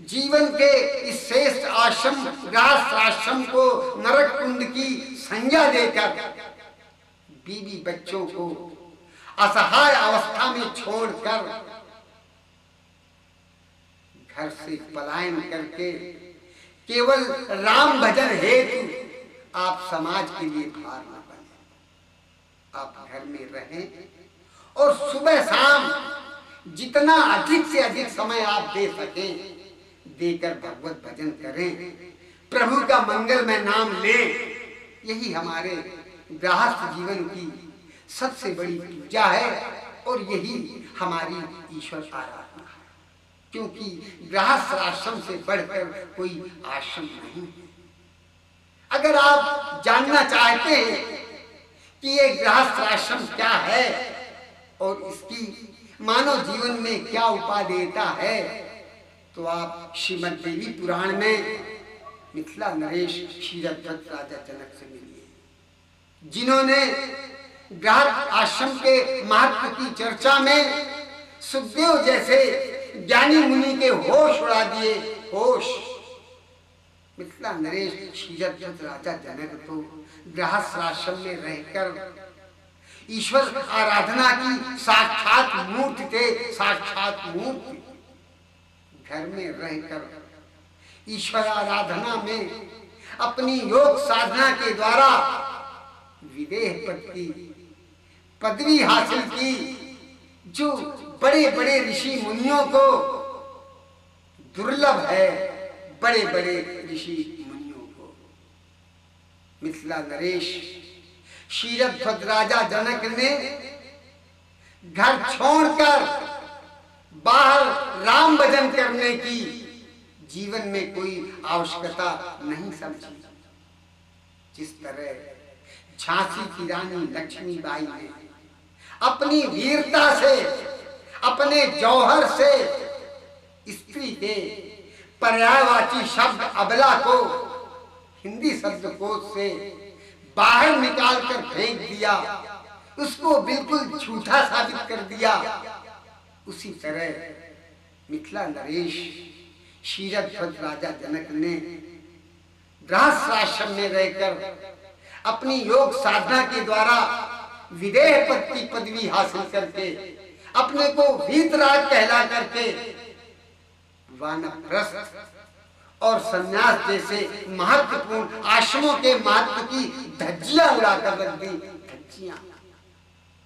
जीवन के इस श्रेष्ठ आश्रम गृहस्थ आश्रम को नरक कुंड की संज्ञा देकर बीवी बच्चों को असहाय अवस्था में छोड़कर घर से पलायन करके केवल राम भजन हेतु आप समाज के लिए भार न बने। आप घर में रहें और सुबह शाम जितना अधिक से अधिक समय आप दे सकें देकर भगवत भजन करें, प्रभु का मंगलमय नाम लें। यही हमारे गृहस्थ जीवन की सबसे बड़ी पूजा है और यही हमारी ईश्वर आराधना है, क्योंकि गृहस्थ आश्रम से बढ़कर कोई आश्रम नहीं। अगर आप जानना चाहते हैं कि ये गृहस्थ आश्रम क्या है और इसकी मानव जीवन में क्या उपादेयता है, तो आप श्रीमद् देवी पुराण में मिथिला नरेश क्षीरध्वज राजा जनक से मिलिए, जिन्होंने गृहस्थ आश्रम के महत्व की चर्चा में सुखदेव जैसे ज्ञानी मुनि के होश उड़ा दिए। होश मिथिला नरेश क्षीरध्वज राजा जनक तो गृहस्थ आश्रम में रहकर ईश्वर आराधना की साक्षात मूर्ति थे, साक्षात मूर्ति। घर में रहकर ईश्वर आराधना में अपनी योग साधना के द्वारा विदेह पद की पदवी हासिल की, जो बड़े बड़े ऋषि मुनियों को दुर्लभ है। बड़े बड़े ऋषि मुनियों को मिथिला नरेश क्षीरध्वज राजा जनक ने घर छोड़कर बाहर राम भजन करने की जीवन में कोई आवश्यकता नहीं समझी। जिस तरह झांसी की रानी लक्ष्मीबाई ने अपनी वीरता से, अपने जौहर से स्त्री के पर्यायवाची शब्द अबला को हिंदी शब्दकोश से बाहर निकालकर फेंक दिया, उसको बिल्कुल झूठा साबित कर दिया, उसी तरह मिथिला नरेश क्षीरध्वज राजा जनक ने गृहस्थ आश्रम में रहकर अपनी योग साधना के द्वारा विदेह पद की पदवी हासिल करके अपने को वीतराग कहला करके वानप्रस्थ और संन्यास जैसे महत्वपूर्ण आश्रमों के महत्व की धज्जियां उड़ाकर रख दी। धज्जियां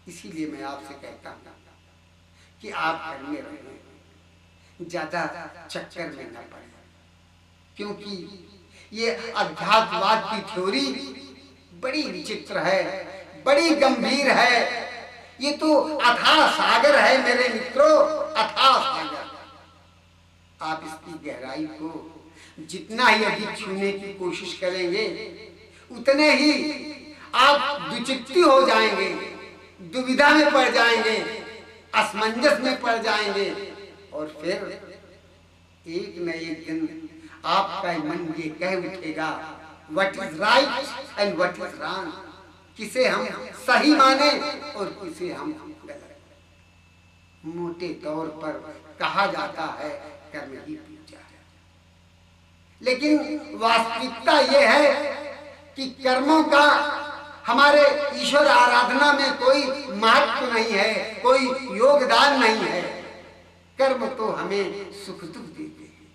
इसीलिए मैं आपसे कहता हूं कि आप घर में रहें, ज्यादा चक्कर में न पड़े, क्योंकि ये अध्यात्मवाद की थ्योरी बड़ी विचित्र है, बड़ी गंभीर है। ये तो अथाह सागर है मेरे मित्रों, अथाह सागर। आप इसकी गहराई को जितना ही अधिक छूने की कोशिश करेंगे उतने ही आप दुचित्ती हो जाएंगे, दुविधा में पड़ जाएंगे, असमंजस में पड़ जाएंगे, और फिर एक न एक दिन आपका मन ये कह उठेगा what is right and what is wrong, किसे हम सही माने और किसे हम गलत। मोटे तौर पर कहा जाता है कर्म ही पूजा है, लेकिन वास्तविकता यह है कि कर्मों का हमारे ईश्वर आराधना में कोई महत्व नहीं है, कोई योगदान नहीं है। कर्म तो हमें सुख दुख देते हैं।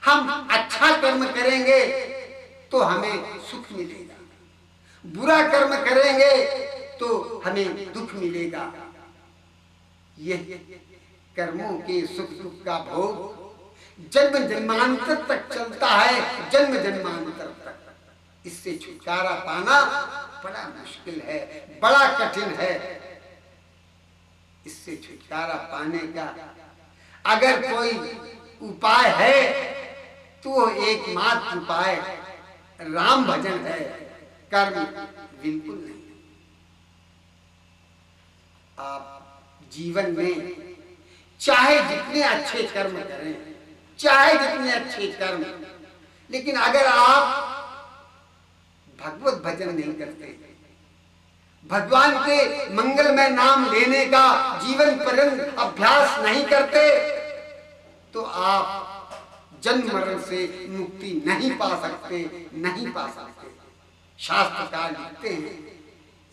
हम अच्छा कर्म करेंगे तो हमें सुख मिलेगा, बुरा कर्म करेंगे तो हमें दुख मिलेगा। यह कर्मों के सुख दुख का भोग जन्म जन्मांतर तक चलता है, जन्म जन्मांतर तक। इससे छुटकारा पाना बड़ा मुश्किल है, बड़ा कठिन है। इससे छुटकारा पाने का अगर कोई उपाय है तो एकमात्र उपाय राम भजन है, कर्म बिल्कुल नहीं। आप जीवन में चाहे जितने अच्छे कर्म करें, चाहे जितने अच्छे कर्म, लेकिन अगर आप भगवत भजन नहीं करते, भगवान के मंगलमय नाम लेने का जीवन पर्यंत अभ्यास नहीं करते, तो आप जन्म मरण से मुक्ति नहीं पा सकते, नहीं पा सकते। शास्त्रकार लिखते हैं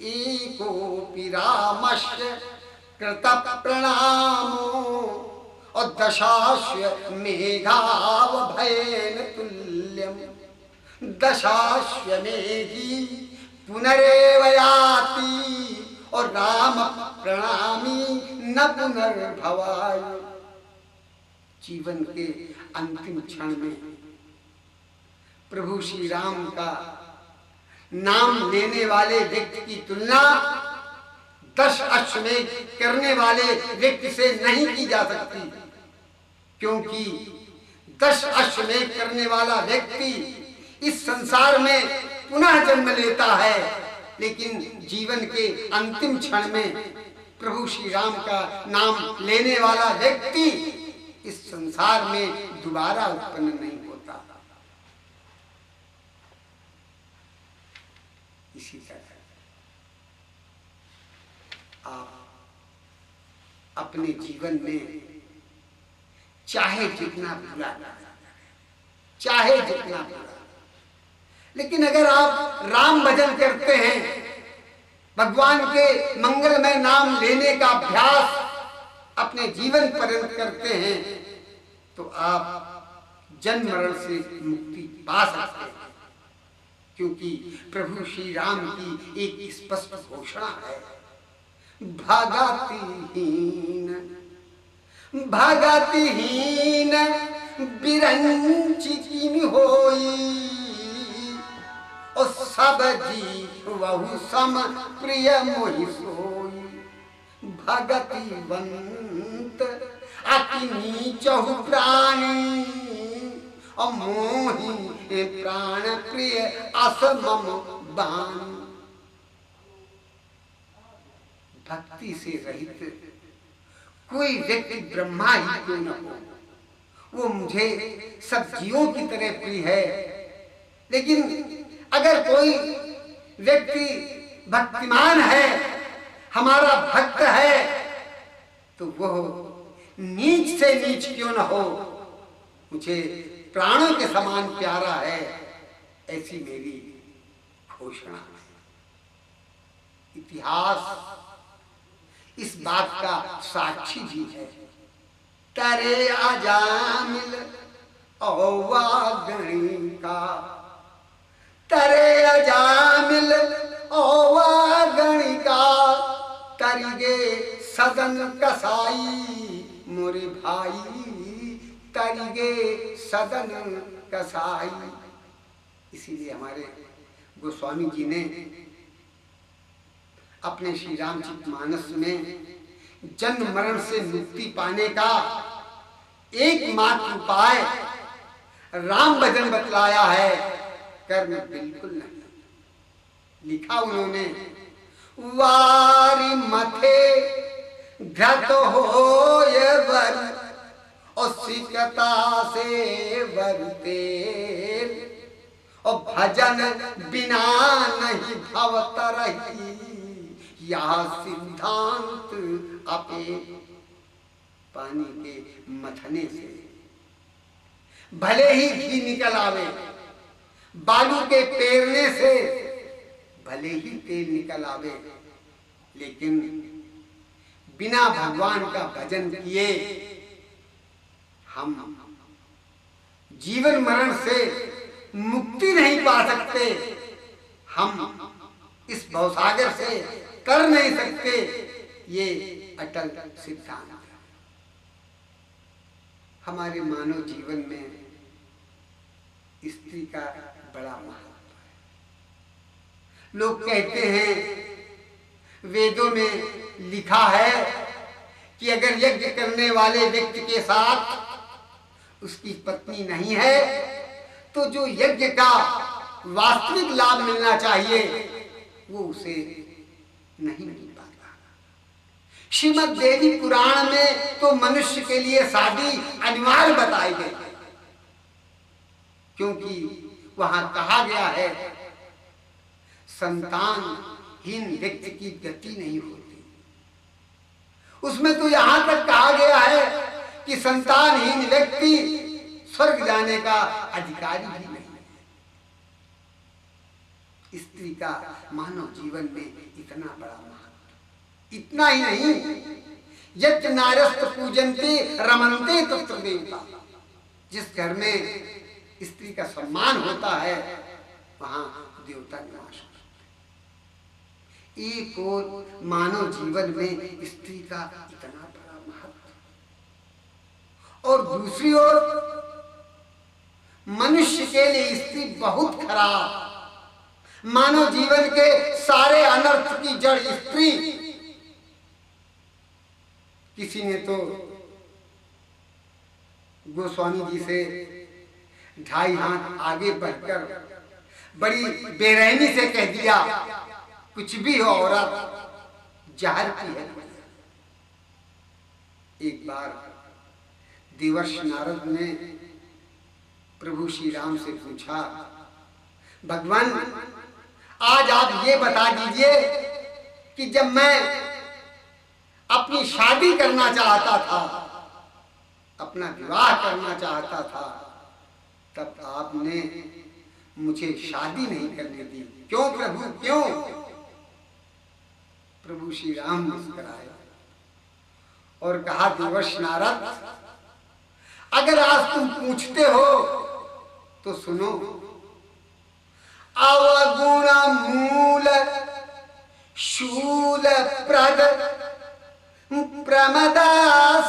एकोपि रामस्य कृत प्रणामो और दशाश्य मेघावभयेन तुल्यम, दशाश्य मेघी पुनरेव याति और राम प्रणामी न पुनर्भवाय। जीवन के अंतिम क्षण में प्रभु श्री राम का नाम लेने वाले व्यक्ति की तुलना 10 अश्वमेध करने वाले व्यक्ति से नहीं की जा सकती, क्योंकि 10 अश्वमेध करने वाला व्यक्ति इस संसार में पुनः जन्म लेता है, लेकिन जीवन के अंतिम क्षण में प्रभु श्री राम का नाम लेने वाला व्यक्ति इस संसार में दोबारा उत्पन्न नहीं होता। इसी तरह आप अपने जीवन में चाहे जितना बुरा करें, चाहे जितना बुरा, लेकिन अगर आप राम भजन करते हैं, भगवान के मंगलमय नाम लेने का अभ्यास अपने जीवन पर्यंत करते हैं, तो आप जन्म मरण से मुक्ति पा सकते हैं, क्योंकि प्रभु श्री राम की एक स्पष्ट घोषणा है भगतिहीन भगतिहीन बिरंची किन होई और सब जी वहु सम प्रिय मोहि सोई। भगतिवंत अति नीचहु प्राणी और मोहि प्राण प्रिय असमम बानी। भक्ति से रहित कोई व्यक्ति ब्रह्मा ही क्यों न हो, वो मुझे सब जीवों की तरह प्रिय है, लेकिन अगर कोई व्यक्ति भक्तिमान है, हमारा भक्त है, तो वह नीच से नीच क्यों न हो, मुझे प्राणों के समान प्यारा है, ऐसी मेरी घोषणा है। इतिहास इस बात का साक्षी भी है। तरे अजामिल औवा गणिका, तरे अजामिल औवा गणिका, सदन कसाई मोरे भाई, तरिगे सदन कसाई। इसीलिए हमारे गोस्वामी जी ने अपने श्री रामचरितमानस में जन्म मरण से मुक्ति पाने का एकमात्र उपाय राम भजन बतलाया है, कर्म बिल्कुल नहीं। लिखा उन्होंने, वारी मथे घृत होय वर और सिकता से वरते, और भजन बिना नहीं भवत रही, यह सिद्धांत अपे। पानी के मथने से भले ही घी निकल आवे, बालू के पेरने से भले ही तेल निकल आवे, लेकिन बिना भगवान का भजन किए हम जीवन मरण से मुक्ति नहीं पा सकते, हम इस भवसागर से कर नहीं सकते। ये अटल सिद्धांत है। हमारे मानव जीवन में स्त्री का बड़ा महत्व है। लोग कहते हैं, वेदों में लिखा है कि अगर यज्ञ करने वाले व्यक्ति के साथ उसकी पत्नी नहीं है तो जो यज्ञ का वास्तविक लाभ मिलना चाहिए वो उसे नहीं मिल पाता। श्रीमद् देवी पुराण में तो मनुष्य के लिए शादी अनिवार्य बताई गई, क्योंकि वहां कहा गया है संतानहीन व्यक्ति की गति नहीं होती। उसमें तो यहां तक कहा गया है कि संतानहीन व्यक्ति स्वर्ग जाने का अधिकारी भी नहीं है। स्त्री का मानव जीवन में इतना बड़ा महत्व। इतना ही नहीं, यज्ञ नारस्त पूजन्ते रमन्ते तत्र देवता। जिस घर में स्त्री का सम्मान होता है वहां देवता निवास करते। एक और मानव जीवन में स्त्री का इतना बड़ा महत्व, और दूसरी ओर मनुष्य के लिए स्त्री बहुत खराब। मानव जीवन के सारे अनर्थ की जड़ स्त्री। किसी ने तो गोस्वामी जी से 2.5 हाथ आगे बढ़कर बड़ी बेरहमी से कह दिया, कुछ भी हो औरत जहर की है। एक बार देवर्षि नारद ने प्रभु श्री राम से पूछा, भगवान आज आप ये बता दीजिए कि जब मैं अपनी शादी करना चाहता था, अपना विवाह करना चाहता था, तब आपने मुझे शादी नहीं करने दी, क्यों प्रभु क्यों? प्रभु श्री राम मुस्कुराए और कहा, देवर्षि नारद अगर आज तुम पूछते हो तो सुनो। अवगुण मूल शूल प्रद प्रमदा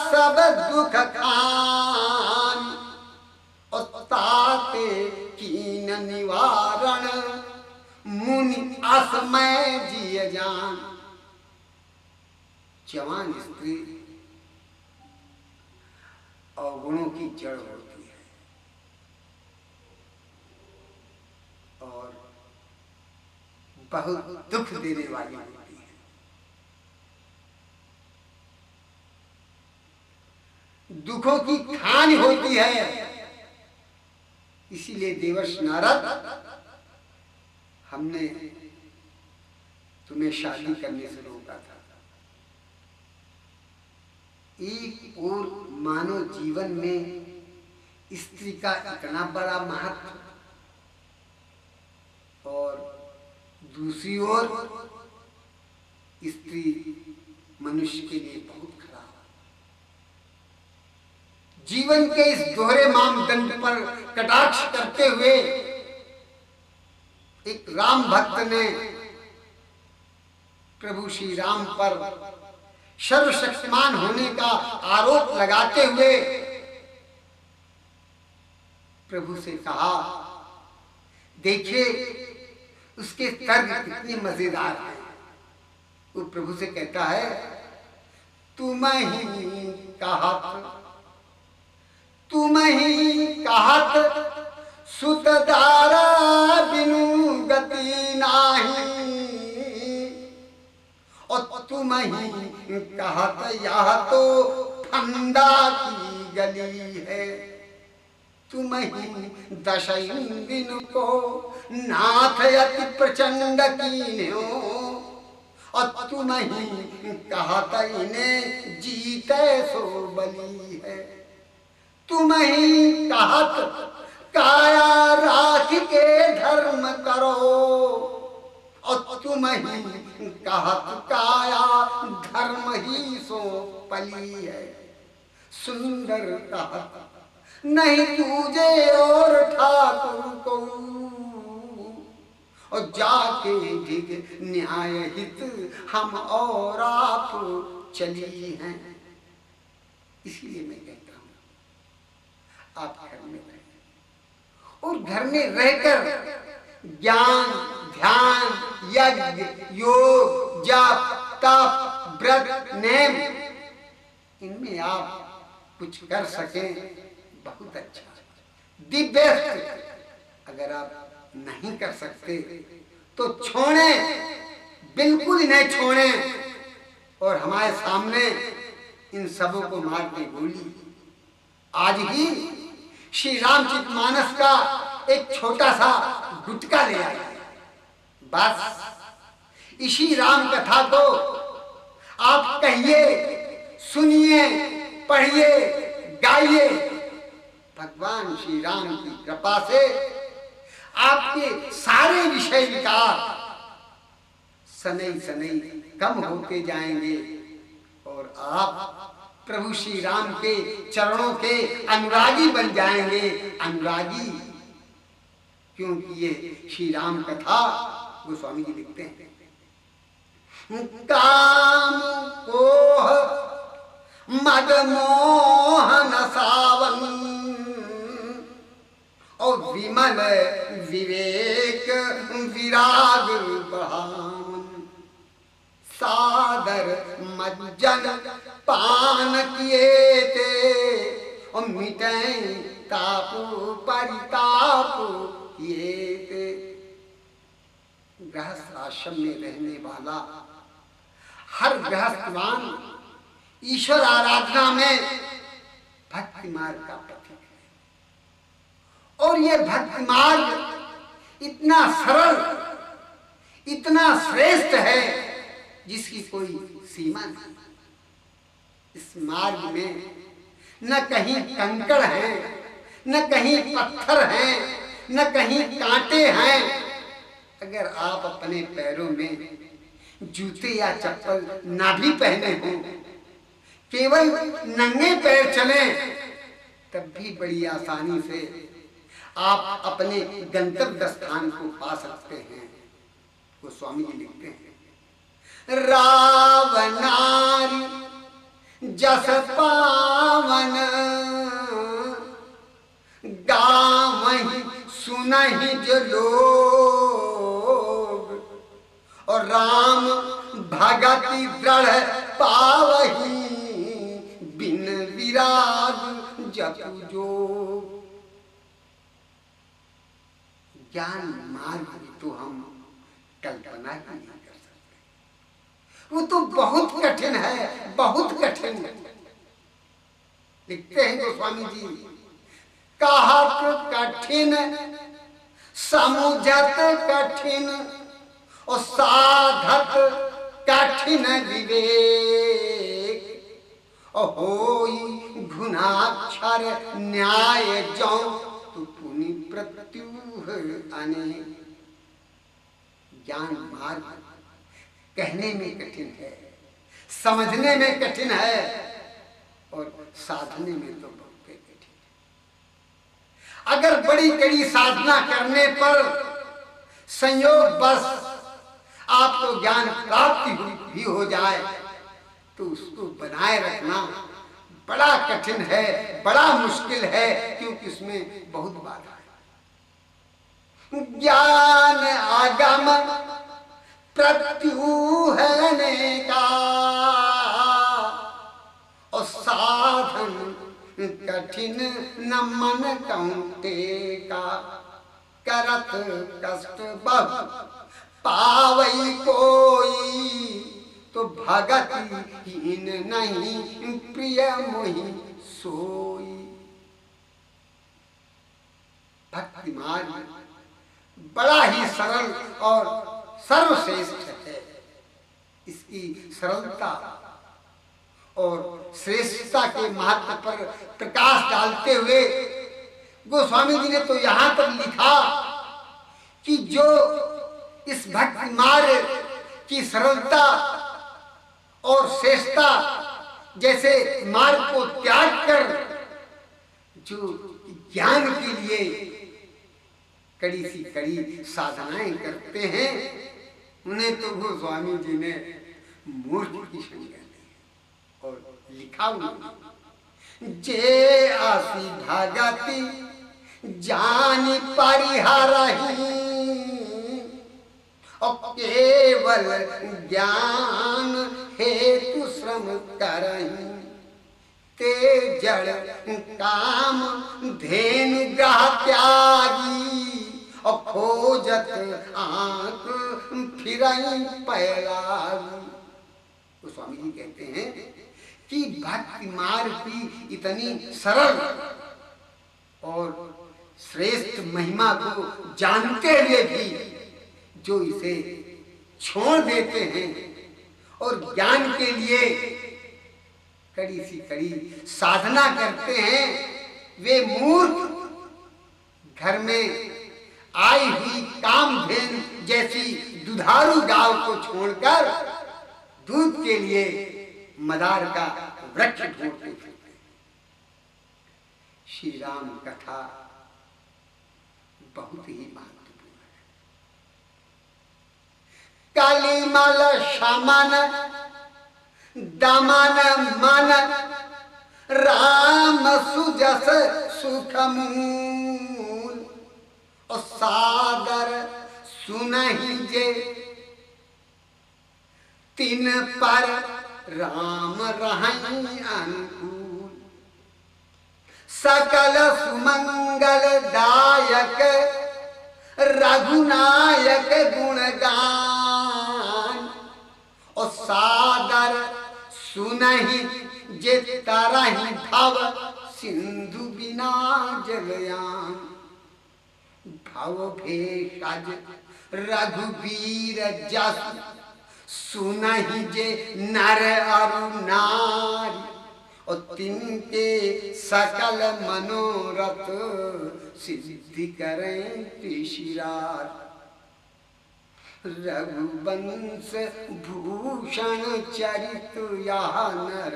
सब दुख खान, और ताते कीन निवारण मुनि असमय जिय जान। जवान स्त्री अवगुणों की जड़ होती है और बहुत दुख देने वाली होती है। दुखों की खान होती है। इसीलिए देवर्षि नारद, हमने तुम्हें शादी करने से रोका था। एक और मानव जीवन में स्त्री का इतना बड़ा महत्व, और दूसरी ओर स्त्री मनुष्य के लिए बहुत खराब। जीवन के इस दोहरे मानदंड पर कटाक्ष करते हुए एक राम भक्त ने प्रभु श्री राम पर सर्वशक्तिमान होने का आरोप लगाते हुए प्रभु से कहा। देखिए उसके तर्क कितने मजेदार हैं। वो प्रभु से कहता है, तुम ही कहत सुतदारा बिनु गति नाही, और तुम ही कहत यह तो फंदा की गली है। तुम ही दश दिन को नाथ अति प्रचंड कीन्यो, और तुम ही कहत इन्हें जीते सो बली है। तुम ही कहत काया राख के धर्म करो, और तुम ही कहत काया धर्म ही सो पली है। सुंदर कहत नहीं तुझे और ठाकुर को, और जाके ढिग न्याय हित हम और आप चली हैं। इसलिए मैं कहता हूं आप घर में रहें, और घर में रहकर ज्ञान, ध्यान, यज्ञ, योग, जप, तप, व्रत, नेम, इनमें आप कुछ कर सकें बहुत अच्छा। दी बेस्ट अगर आप नहीं कर सकते तो छोड़ें, बिल्कुल नहीं छोड़ें, और हमारे सामने इन सबों को मार के गोली। आज ही श्री रामचरितमानस का एक छोटा सा गुटका ले आए, बस इसी राम कथा को आप कहिए, सुनिए, पढ़िए, गाइए। भगवान श्री राम की कृपा से आपके सारे विषय विकार सनई सनई कम होते जाएंगे, और आप प्रभु श्री राम के चरणों के अनुरागी बन जाएंगे। अनुरागी क्योंकि ये श्री राम कथा गोस्वामी जी लिखते हैं, काम कोह मद मोहन सावन, और विमल विवेक विराग बढ़ावन, सादर मज्जन पान किए थे, और मिटें तापु परिताप किए थे। गृहस्थ आश्रम में रहने वाला हर गृहस्थवान ईश्वर आराधना में भक्ति मार्ग का प्रतीक है, और ये भक्ति मार्ग इतना सरल, इतना श्रेष्ठ है जिसकी कोई सीमा नहीं। इस मार्ग में न कहीं कंकड़ है, न कहीं पत्थर है, न कहीं कांटे हैं। अगर आप अपने पैरों में जूते या चप्पल ना भी पहने हों, केवल नंगे पैर चलें, तब भी बड़ी आसानी से आप अपने गंतव्य स्थान को पा सकते हैं। वो स्वामी जी लिखते हैं, रावनारी जस पावन, गावहीं सुनहि जो लोग, और राम भगति दृढ़ पावही, बिन विराग जपु जो। ज्ञान मार्ग तो हम कल्पना ही नहीं कर सकते, वो तो बहुत कठिन है, बहुत कठिन है। लिखते हैं गोस्वामी जी, कहत कठिन समुझत कठिन, और साधत कठिन विवेक, और होई घुनाक्षर न्याय जो, तो पुनि प्रत्यु अनेक। ज्ञान मार्ग कहने में कठिन है, समझने में कठिन है, और साधने में तो बहुत कठिन है। अगर बड़ी कड़ी साधना करने पर संयोग बस आपको ज्ञान प्राप्ति भी हो जाए, तो उसको बनाए रखना बड़ा कठिन है, बड़ा मुश्किल है, क्योंकि उसमें बहुत बाधा है। ज्ञान आगम प्रत्यूहने का और साधन कठिन न मन कौंते का, करत कष्ट बहु पावई कोई, तो भगत हीन नहीं प्रिय मोहि सोई। भक्ति मार्ग बड़ा ही सरल और सर्वश्रेष्ठ है। इसकी सरलता और श्रेष्ठता के महत्व पर प्रकाश डालते हुए गोस्वामी जी ने तो यहां तक लिखा कि जो इस भक्ति मार्ग की सरलता और श्रेष्ठता जैसे मार्ग को त्याग कर जो ज्ञान के लिए कड़ी सी कड़ी साधनाएं करते हैं, उन्हें तो गोस्वामी जी ने मूर्ख की संज्ञा दी और लिखा उन्होंने, जे आसी भगति जानी परिहरहि और केवल ज्ञान हेतु श्रम करहि, ते जड़ काम धेनु ग्रह त्यागी और खोजत आंख फिरई पैलागी। तो स्वामी जी कहते हैं कि भक्ति मार्ग की इतनी सरल और श्रेष्ठ महिमा को जानते हुए भी जो इसे छोड़ देते हैं और ज्ञान के लिए कड़ी सी कड़ी साधना करते हैं, वे मूर्ख घर में आई हुई कामधेनु जैसी दुधारू गांव को छोड़कर दूध के लिए मदार का वृक्ष ढूंढते फिरते। श्री राम कथा बहुत ही महत्वपूर्ण है। कालीमल शमन दमन मन राम सुजस सुख मूल और सादर सुनहि जे तिन पर राम रहहि अनुकूल। सकल सुमंगल दायक रघुनायक गुणगान और सादर सुनहि जे तरहि भव सिंधु बिना जलयान। भव भेषज रघुवीर जस सुनहि जे नर अरु नारी और तिनके सकल मनोरथ सिद्धि करें त्रिशिरार। रघुवंश भूषण चरित यह नर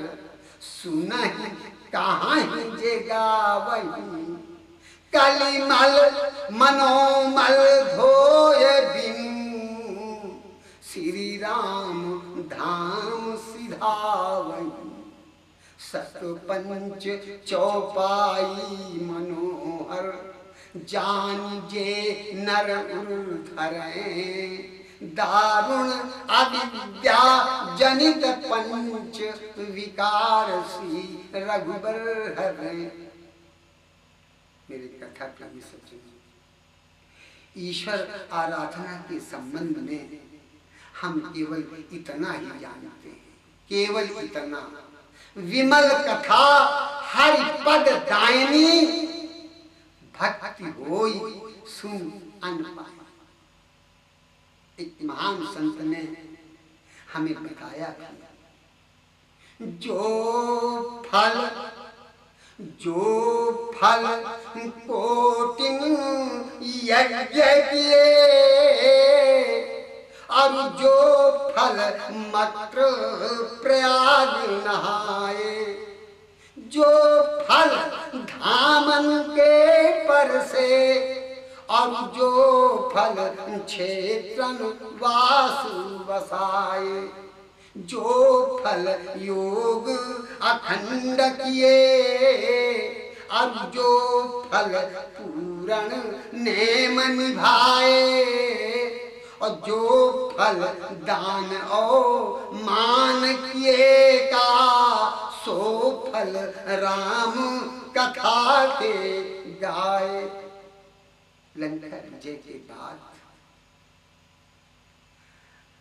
सुनहि कहाँ जे गावहि। कलिमल मनोमल धोय बिनु श्री राम धाम सिधावहि। सतपंच चौपाई मनोहर जान जे नर धरें। दारुण अविद्या जनित पंच विकार सी रघुबर हरें। मेरे कथा प्रेमी सज्जनों, ईश्वर आराधना के संबंध में हम केवल इतना ही जानते हैं, केवल इतना। विमल कथा हरि पद दायनी भक्ति होई सुन अन पाए। एक महान संत ने हमें बताया था, जो फल कोटिन यज्ञ किए और जो फल मात्र प्रयाग नहाए। जो फल धामन के पर से और जो फल क्षेत्रन वास बसाए। जो फल योग अखंड किए, अब जो फल पूरण नेम निभाए, और जो फल दान और मान किए का, सो फल राम कथा के गाए। लंका विजय के बाद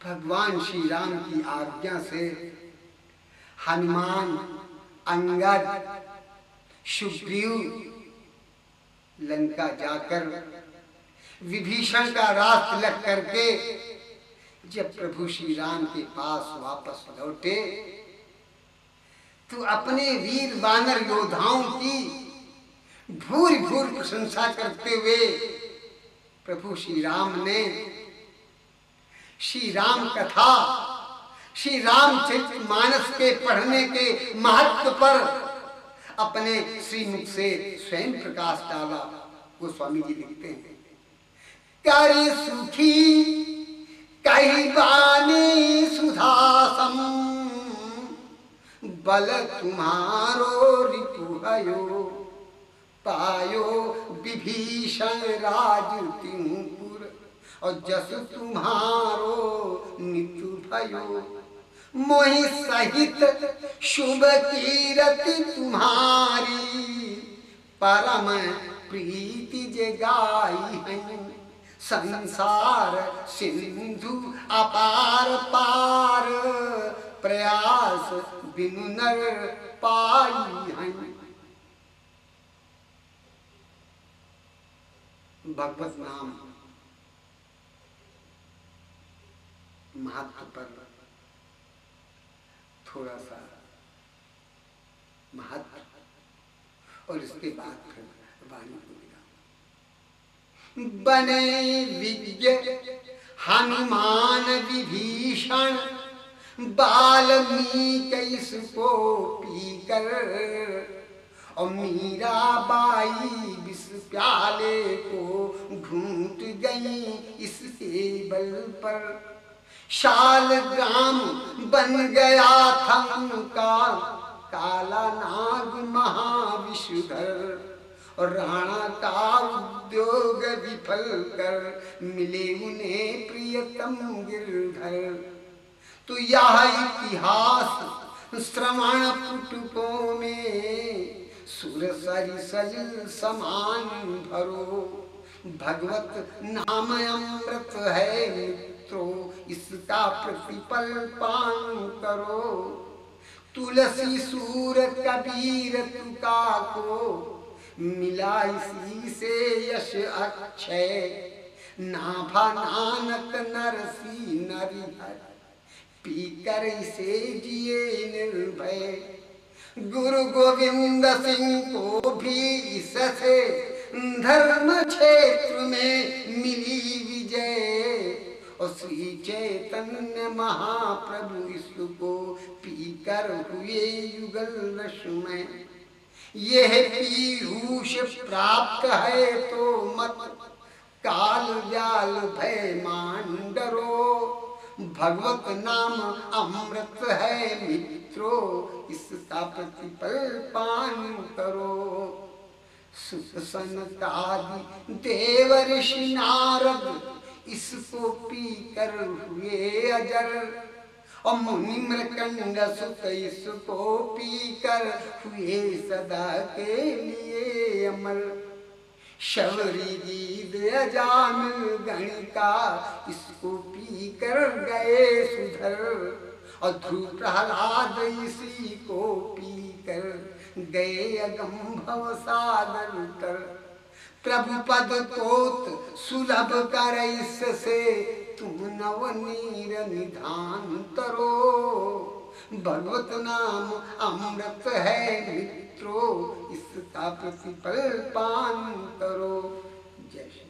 भगवान श्री राम की आज्ञा से हनुमान, अंगद, सुग्रीव लंका जाकर विभीषण का राह तिलक करके जब प्रभु श्री राम के पास वापस लौटे तो अपने वीर वानर योद्धाओं की भूरि भूरि प्रशंसा करते हुए प्रभु श्री राम ने श्री राम कथा, श्री रामचरितमानस के पढ़ने के महत्व पर अपने श्रीमुख से स्वयं प्रकाश डाला। गोस्वामी जी लिखते हैं, करे सुखी कही बानी सुधासम, बल तुम्हारो रिपुहयो, पायो विभीषण राज तिहुपुर, और जस तुम्हारो नितु भयो, मोहि सहित शुभ कीरति तुम्हारी, परम प्रीति जगाई है, संसार सिंधु अपार पार, प्रयास बिनु नर पाई है। भगवत नाम महत्व पर थोड़ा सा महत्व और इसके बाद फिर वाणी को विराम। बने विज्ञ हनुमान विभीषण, वाल्मीकि इसको पीकर, और मीरा बाई विष प्याले को घूंट गई इसके बल पर, शाल ग्राम बन गया था उनका, काला नाग महाविषधर, और राणा का उद्योग विफल कर, मिले उन्हें प्रियतम गिरधर। तो यह इतिहास श्रवण पुटुकों में, सुर सरिसल समान भरो, भगवत नाम अमृत है मित्रो, इसका प्रतिपल पान करो। तुलसी सूर कबीर तुका को, मिला इसी से यश अक्षय, नाभा नानक नरसी नरिहर, पीकर इसे जिए निर्भय। गुरु गोविंद सिंह को भी इससे धर्म क्षेत्र में मिली विजय, और श्री चैतन्य महाप्रभु इसको पीकर हुए युगल रश्मय। यह पीयूष प्राप्त है तो मत, काल व्याल भय मान डरो, भगवत नाम अमृत है मित्रो, इसका प्रतिपल पान करो। सुत सनकादि देव ऋषि नारद, इसको पीकर हुए अजर, और मुनि मृकंड सुत इसको पीकर हुए सदा के लिए अमर। शबरी गीत अजामिल गणिका, इसको पीकर गए सुधर, और ध्रुव प्रहलाद इसी को पीकर गए अगम भव सागर तर। प्रभु पद तोत सुलभ कर इससे, तुम नवनीर निधान तरो, भगवत नाम अमृत है मित्रो, इसका प्रतिपल पान करो। जय श्री